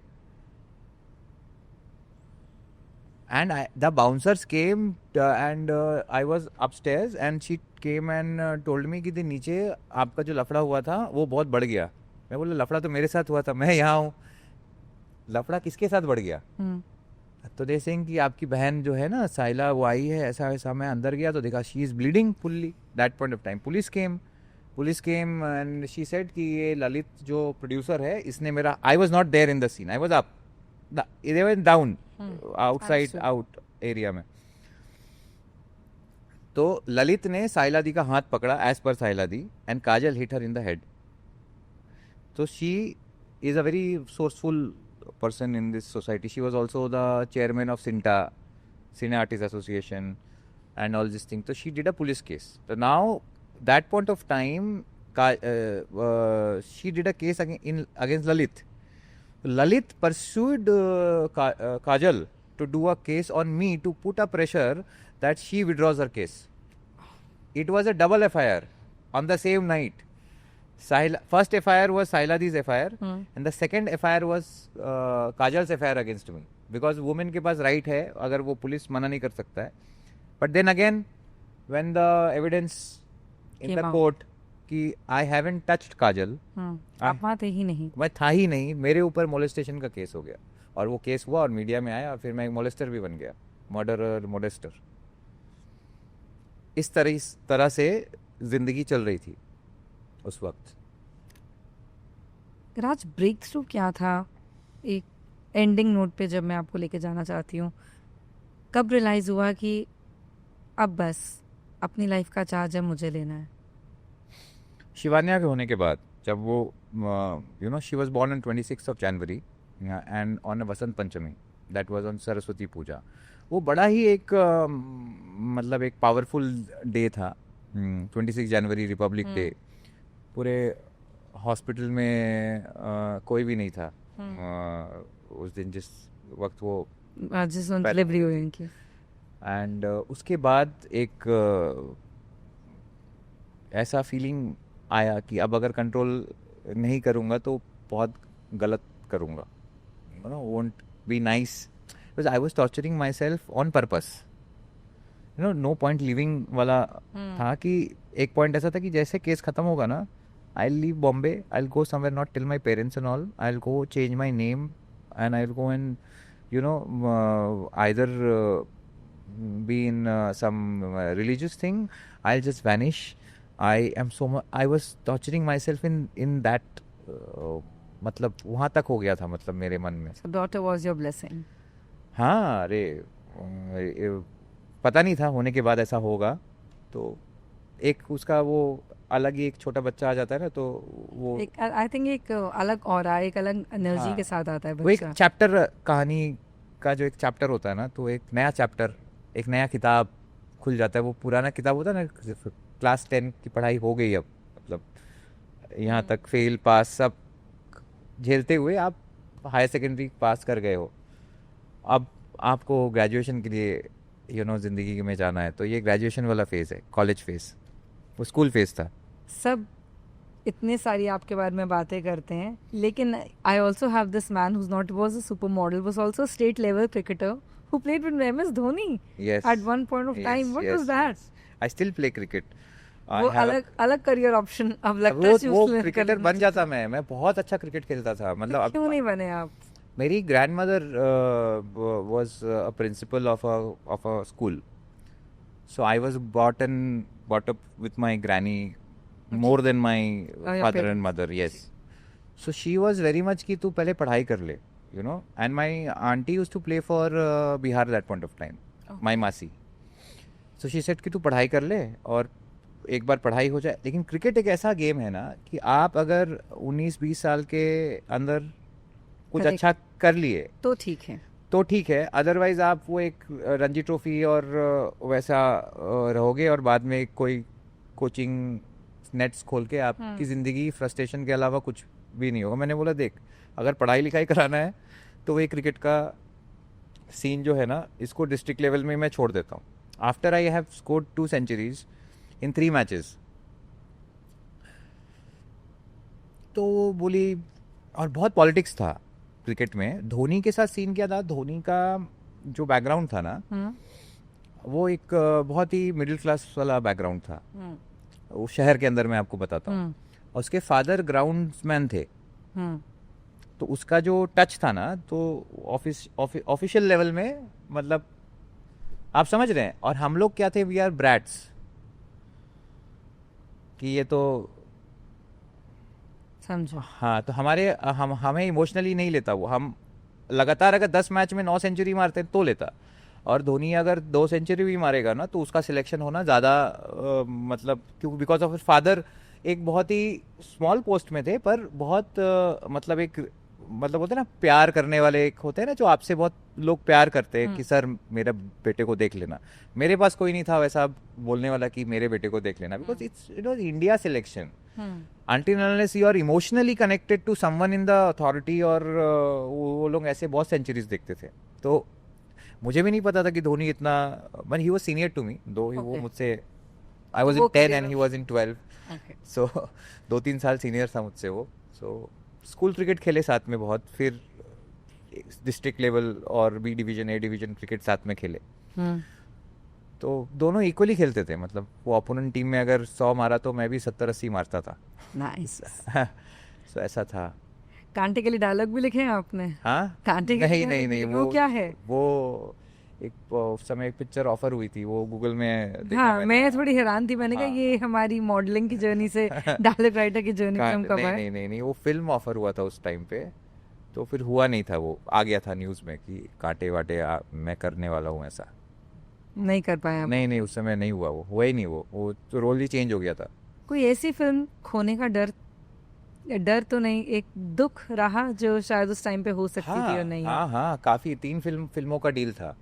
And the bouncers came and I was upstairs and she came and told me कि नीचे आपका जो लफड़ा हुआ था वो बहुत बढ़ गया। मैं बोला लफड़ा तो मेरे साथ हुआ था, मैं यहाँ हूँ, लफड़ा किसके साथ बढ़ गया? तो दे सेइंग कि आपकी बहन जो है ना साइला, वो आई है, ऐसा ऐसा। मैं अंदर गया तो देखा she is bleeding fully. That point of time police came and she said कि ये ललित जो प्रोड्यूसर है, इसने मेरा, I was not there in the scene, I was up, they were down outside out area में। तो ललित ने साइला दी का हाथ पकड़ा एज पर Saila di and Kajal hit her in the head. तो she is a very resourceful person in this society. She was also the chairman of CINTA, Cine Artists Association, and all this thing. So she did a police case. So now, that point of time, she did a case against Lalit. Lalit pursued Kajal to do a case on me to put a pressure that she withdraws her case. It was a double FIR on the same night. First FIR was Sailadi's FIR, and the second FIR was Kajal's FIR against me, because woman के पास right है, अगर वो police मना नहीं कर सकता है। But then again, when the evidence in the court कि I haven't touched Kajal, आप वहाँ थे ही नहीं, मैं था ही नहीं, मेरे ऊपर मोलेस्टेशन का केस हो गया, और वो केस हुआ और मीडिया में आया, और फिर मैं एक मोलेस्टर भी बन गया, मर्डरर मोलेस्टर। इस तरह से जिंदगी चल रही थी उस वक्त। राज, ब्रेक थ्रू क्या था? एक एंडिंग नोट पे जब मैं आपको लेके जाना चाहती हूँ, कब रियलाइज हुआ कि अब बस अपनी लाइफ का चार्ज है, मुझे लेना है? शिवान्या के होने के बाद, जब वो she was born on 26 January and on Vasant Panchami, that was on Saraswati Puja. वो बड़ा ही एक मतलब एक पावरफुल डे था। 26 जनवरी रिपब्लिक डे, पूरे हॉस्पिटल में कोई भी नहीं था उस दिन, जिस वक्त वो जिस डिलीवरी हुई उनकी। एंड उसके बाद एक ऐसा फीलिंग आया कि अब अगर कंट्रोल नहीं करूँगा तो बहुत गलत करूँगा, won't be nice, because I was torturing myself on purpose, no point living वाला था। कि एक पॉइंट ऐसा था कि जैसे केस खत्म होगा ना, I'll leave Bombay, I'll go somewhere, not tell my parents and all, I'll go change my name and I'll go and either be in some religious thing, I'll just vanish. I was torturing myself in that मतलब वहाँ तक हो गया था, मतलब मेरे मन में। So daughter was your blessing. हाँ, अरे पता नहीं था होने के बाद ऐसा होगा, तो एक उसका वो अलग ही एक छोटा बच्चा आ जाता है ना, तो वो एक आई थिंक एक अलग ऑरा, एक अलग एनर्जी के साथ आता है बच्चा। वो एक चैप्टर, कहानी का जो एक चैप्टर होता है ना, तो एक नया चैप्टर, एक नया किताब खुल जाता है। वो पुराना किताब होता है ना, क्लास 10 की पढ़ाई हो गई अब, मतलब यहाँ तक फेल पास सब झेलते हुए आप हायर सेकेंडरी पास कर गए हो, अब आपको ग्रेजुएशन के लिए ज़िंदगी में जाना है। तो ये ग्रेजुएशन वाला फेज़ है, कॉलेज फेज़, वो स्कूल फेज़ था। सब इतने सारी आपके बारे में बातें करते हैं, लेकिन I also have this man who's not was a super model, was also state level cricketer who played with MS Dhoni at one point of time. What was that? I still play cricket. वो अलग career option अब लगता है वो cricketer बन जाता। मैं बहुत अच्छा क्रिकेट खेलता था, मतलब क्यों नहीं बने आप? मेरी grandmother was a principal of a school. So I was brought up with my granny more than my your father parents. and mother. Yes. So she was very much कि तू पहले पढ़ाई कर ले, you know. And my auntie used to play for Bihar at that point of time. My मासी. So she said कि तू पढ़ाई कर ले और एक बार पढ़ाई हो जाए. लेकिन क्रिकेट एक ऐसा गेम है ना कि आप अगर 19-20 साल के अंदर कुछ Correct. अच्छा कर लिए तो ठीक है. तो ठीक है, अदरवाइज आप वो एक रणजी ट्रॉफी और वैसा रहोगे और बाद में कोई कोचिंग नेट्स खोल के आपकी ज़िंदगी फ्रस्ट्रेशन के अलावा कुछ भी नहीं होगा. मैंने बोला देख, अगर पढ़ाई लिखाई कराना है तो वो क्रिकेट का सीन जो है ना, इसको डिस्ट्रिक्ट लेवल में मैं छोड़ देता हूँ. After I have scored 2 centuries in 3 matches. तो वो बोली, और बहुत पॉलिटिक्स था क्रिकेट में. धोनी के साथ सीन क्या था, धोनी का जो बैकग्राउंड था ना, वो एक बहुत ही मिडिल क्लास वाला बैकग्राउंड था. वो शहर के अंदर मैं आपको बताता हूँ. और उसके फादर ग्राउंड्समैन थे. तो उसका जो टच था ना, तो ऑफिशियल लेवल में, मतलब आप समझ रहे हैं. और हम लोग क्या थे, वी आर ब्रैट्स, कि ये तो समझो. हाँ. तो हमें इमोशनली नहीं लेता वो. हम लगातार अगर 10 मैच में 9 सेंचुरी मारते तो लेता. और धोनी अगर 2 सेंचुरी भी मारेगा ना, तो उसका सिलेक्शन होना ज़्यादा मतलब क्यों, बिकॉज ऑफ फादर एक बहुत ही स्मॉल पोस्ट में थे, पर बहुत मतलब एक, मतलब होते हैं ना प्यार करने वाले, एक होते हैं ना जो आपसे बहुत लोग प्यार करते हैं कि सर मेरे बेटे को देख लेना. मेरे पास कोई नहीं था वैसा बोलने वाला कि मेरे बेटे को देख लेना, because it's India selection. Until unless you are emotionally connected to someone in the authority, और वो लोग ऐसे बहुत सेंचुरीज देखते थे. तो मुझे भी नहीं पता था कि धोनी इतना, but he was senior to me, though वो मुझसे, I was in 10 and he was in 12. So 2-3 साल सीनियर था मुझसे वो. सो स्कूल क्रिकेट खेले साथ में बहुत, फिर डिस्ट्रिक्ट लेवल और B division, A division cricket साथ में खेले. तो दोनों इक्वली खेलते थे. मतलब वो अपोनेंट टीम में अगर 100 मारा तो मैं भी 70-80 मारता था. नाइस. सो ऐसा था. कांटे के लिए डायलॉग भी लिखे हैं आपने? हाँ, कांटे के लिए नहीं, वो क्या है? वो एक उस समय एक पिक्चर ऑफर हुई थी, वो गूगल में देखा हाँ, मैंने. मैं थोड़ी हैरान थी. मैंने कहा ये हमारी मॉडलिंग की जर्नी से डायलॉग राइटर की जर्नी पे हम कब आए? नहीं, वो फिल्म ऑफर हुआ था उस टाइम पे. तो फिर हुआ नहीं था, वो आ गया था न्यूज़ में कि कांटे वाटे मैं करने वाला हूँ ऐसा. नहीं कर पाए आप? नहीं, उस समय नहीं हुआ, वो हुआ ही नहीं. वो तो रोल ही चेंज हो गया था. कोई ऐसी फिल्म खोने का डर तो नहीं, एक दुख रहा जो शायद उस टाइम पे हो सकती थी और नहीं? हाँ, काफी. 3 फिल्मों का डील था.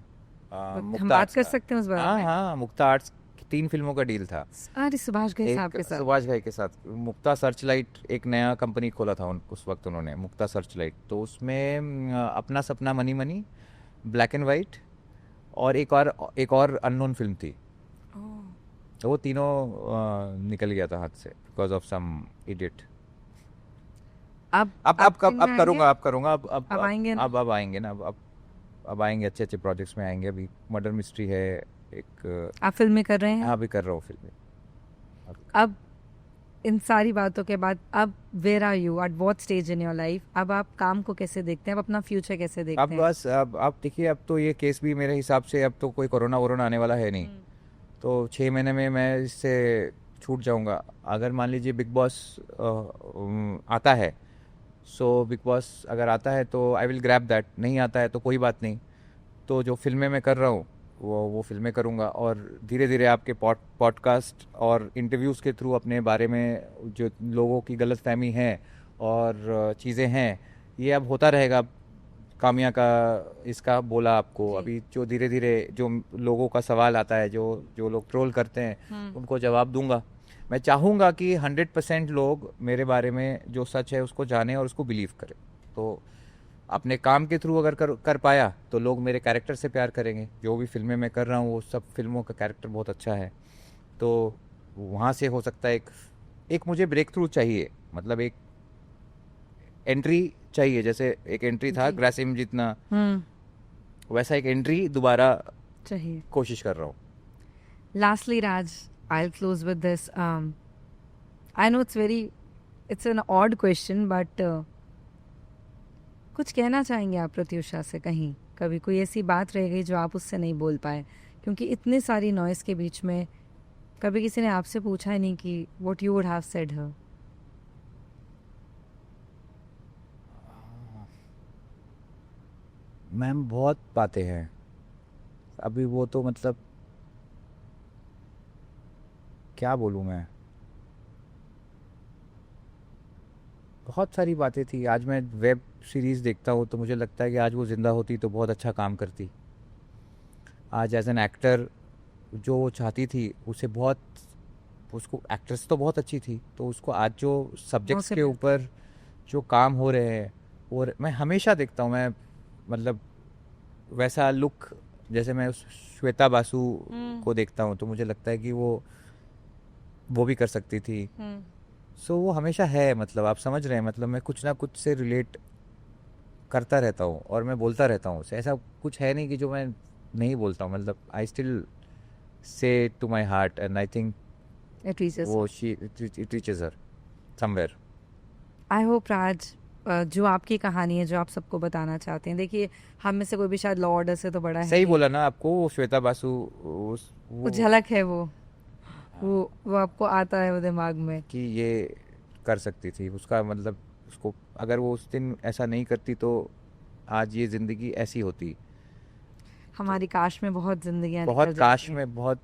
हम बात कर सकते हैं उस बारे में? हाँ, मुक्ता आर्ट्स 3 फिल्मों का डील था. अरे सुभाष घई साहब के साथ? सुभाष घई के साथ. मुक्ता सर्चलाइट एक नया कंपनी खोला था उस वक्त उन्होंने, मुक्ता सर्चलाइट. तो उसमें अपना सपना, money money, black and white, और एक और अननोन फिल्म थी. तो वो तीनों निकल गया था हाथ से बिकॉज ऑफ सम इडियट. अब करूंगा. अब आएंगे ना? अब आएंगे ना. अब आएंगे, अच्छे प्रोजेक्ट्स में आएंगे. अभी मर्डर मिस्ट्री है एक. आप फिल्में कर रहे हैं? हाँ, अभी कर रहा हूँ फिल्में. अब इन सारी बातों के बाद, अब where are you, at what stage in your life? अब आप काम को कैसे देखते हैं? अब अपना फ्यूचर कैसे देखते हैं? अब बस अब देखिए, अब तो ये केस भी मेरे हिसाब से, अब तो कोई कोरोना वोरोना आने वाला है नहीं. तो 6 महीने में मैं इससे छूट जाऊंगा. अगर मान लीजिए बिग बॉस आता है, सो बिग बॉस अगर आता है तो आई विल ग्रैब दैट. नहीं आता है तो कोई बात नहीं. तो जो फिल्में मैं कर रहा हूँ वो फिल्में करूँगा. और धीरे धीरे आपके पॉडकास्ट और इंटरव्यूज़ के थ्रू अपने बारे में जो लोगों की गलतफहमी है और चीज़ें हैं, ये अब होता रहेगा. कामिया का इसका बोला आपको, अभी जो धीरे धीरे जो लोगों का सवाल आता है, जो लोग ट्रोल करते हैं, उनको जवाब दूंगा. मैं चाहूँगा कि 100% लोग मेरे बारे में जो सच है उसको जाने और उसको बिलीव करें. तो अपने काम के थ्रू अगर कर पाया तो लोग मेरे कैरेक्टर से प्यार करेंगे. जो भी फिल्में मैं कर रहा हूँ वो सब फिल्मों का कैरेक्टर बहुत अच्छा है. तो वहाँ से हो सकता है एक मुझे ब्रेक थ्रू चाहिए. मतलब एक एंट्री चाहिए. जैसे एक एंट्री था ग्रासिम जितना, वैसा एक एंट्री दोबारा चाहिए. कोशिश कर रहा हूँ. Lastly, Raj, I'll close with this. I know it's an odd question, but कुछ कहना चाहेंगे आप प्रत्युषा से? कहीं कभी कोई ऐसी बात रह गई जो आप उससे नहीं बोल पाए, क्योंकि इतनी सारी नॉइस के बीच में कभी किसी ने आपसे पूछा ही नहीं कि what you would have said her? Ma'am बहुत बातें हैं अभी, वो तो मतलब क्या बोलूँ मैं, बहुत सारी बातें थी। आज मैं वेब सीरीज़ देखता हूँ तो मुझे लगता है कि आज वो ज़िंदा होती तो बहुत अच्छा काम करती। आज एज एन एक्टर जो वो चाहती थी उसे बहुत, उसको एक्ट्रेस तो बहुत अच्छी थी, तो उसको आज जो सब्जेक्ट्स उसे के ऊपर जो काम हो रहे हैं, और मैं हमेशा देखता हूँ, मैं मतलब वैसा लुक, जैसे मैं उस श्वेता बासु को देखता हूँ तो मुझे लगता है कि वो भी कर सकती थी। सो वो हमेशा है, मतलब आप समझ रहे हैं, मतलब मैं कुछ ना कुछ से रिलेट करता रहता हूँ और मैं बोलता रहता हूँ। ऐसा कुछ है नहीं कि जो मैं नहीं बोलता हूँ, मतलब I still say to my heart and I think it reaches. वो she it reaches her somewhere. I hope Raj, जो आपकी कहानी है जो आप सबको बताना चाहते हैं, देखिए हम में से कोई भी शायद लॉ ऑर्डर से तो बड़ा है सही नहीं, बोला ना आपको, वो श्वेता बासु वो वो झलक है वो आपको आता है वो दिमाग में। कि ये कर सकती थी, उसका मतलब उसको, अगर वो उस दिन ऐसा नहीं करती तो आज ये ज़िंदगी ऐसी होती। तो हमारी काश में बहुत जिंदगियां बहुत निकल काश जाती हैं। में बहुत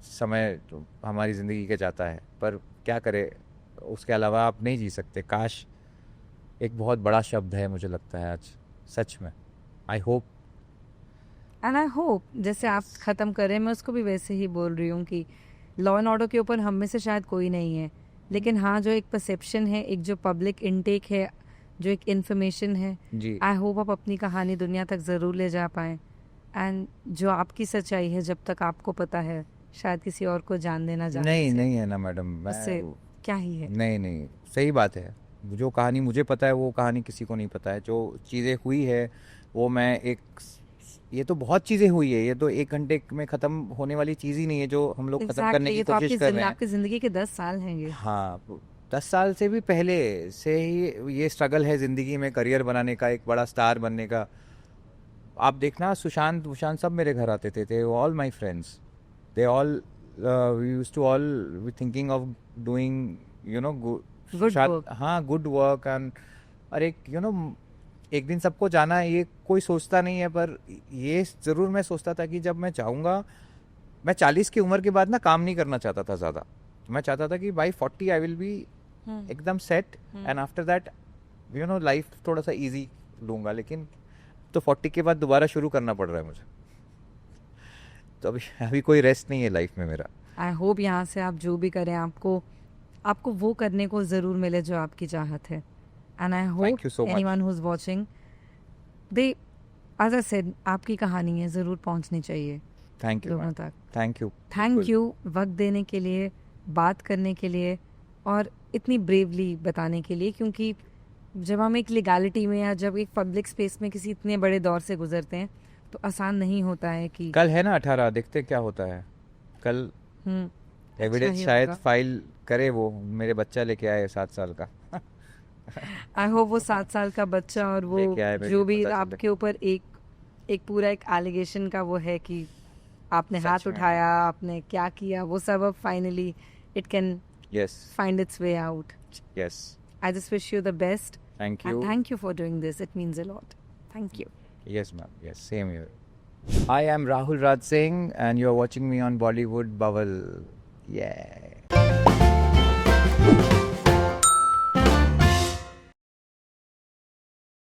समय तो हमारी ज़िंदगी के जाता है, पर क्या करे, उसके अलावा आप नहीं जी सकते। काश एक बहुत बड़ा शब्द है मुझे लगता है आज, सच में। I hope. And I hope जैसे आप ख़त्म कर रहे हैं मैं उसको भी वैसे ही बोल रही हूँ कि लॉ एंड ऑर्डर के ऊपर हम में से शायद कोई नहीं है, लेकिन हाँ जो एक परसेप्शन है, एक जो पब्लिक इनटेक है, जो एक इन्फॉर्मेशन है, जी आई होप आप अपनी कहानी दुनिया तक ज़रूर ले जा पाएँ। एंड जो आपकी सच्चाई है जब तक आपको पता है, शायद किसी और को जान देना जानने नहीं, से नहीं है ना मैडम, मैं उससे क्या ही है। नहीं, नहीं, सही बात है। जो कहानी मुझे पता है वो कहानी किसी को नहीं पता है। जो चीज़ें हुई है वो मैं एक, ये तो बहुत चीज़ें हुई है, ये तो 1 घंटे में ख़त्म होने वाली चीज़ ही नहीं है जो हम लोग ख़त्म करने एग्जैक्टली, की ये तो कोशिश कर रहे हैं। आपकी ज़िंदगी के 10 साल हैं ये। हाँ, 10 साल से भी पहले से ही ये स्ट्रगल है ज़िंदगी में, करियर बनाने का, एक बड़ा स्टार बनने का। आप देखना, सुशांत वुशांत सब मेरे घर आते थे, they all my friends, they all we use to all we thinking of doing you know good Sushant, work. हाँ, गुड वर्क एंड, और एक एक दिन सबको जाना है, ये कोई सोचता नहीं है, पर ये ज़रूर मैं सोचता था कि जब मैं जाऊँगा, मैं 40 की उम्र के बाद ना काम नहीं करना चाहता था ज़्यादा। मैं चाहता था कि बाई 40 आई विल बी एकदम set, and after that life थोड़ा सा इजी लूँगा, लेकिन तो 40 के बाद दोबारा शुरू करना पड़ रहा है मुझे, तो अभी अभी कोई रेस्ट नहीं है लाइफ में मेरा। आई होप यहाँ से आप जो भी करें आपको आपको वो करने को ज़रूर मिले जो आपकी चाहत है। And I hope thank you so much. Anyone who is watching they, as I said, आपकी कहानी है ज़रूर पहुँचनी चाहिए थैंक यू लोगों मैम, तक। Thank you. थैंक यू वक्त देने के लिए, बात करने के लिए, और इतनी ब्रेवली बताने के लिए, क्योंकि जब हम एक लीगैलिटी में या जब एक पब्लिक स्पेस में किसी इतने बड़े दौर से गुजरते हैं तो आसान नहीं होता है कि कल है ना 18, देखते क्या होता है कल। अच्छा एविडेंस ही शायद होगा। फाइल करे, वो मेरे बच्चा लेके आए 7 साल का आई होप वो 7 साल का बच्चा और वो लेके आए, मेरे जो को भी पता चले। आपके ऊपर एक एक पूरा एक एलिगेशन का वो है कि आपने हाथ सच में। उठाया, आपने क्या किया, वो सब अब finally it can yes, find its way out. Yes, I just wish you the best thank and you. Thank you for doing this, it means a lot. Thank you. Yes, ma'am. Yes, same here. I am Rahul Raj Singh, and you are watching me on Bollywood Bubble. Yeah.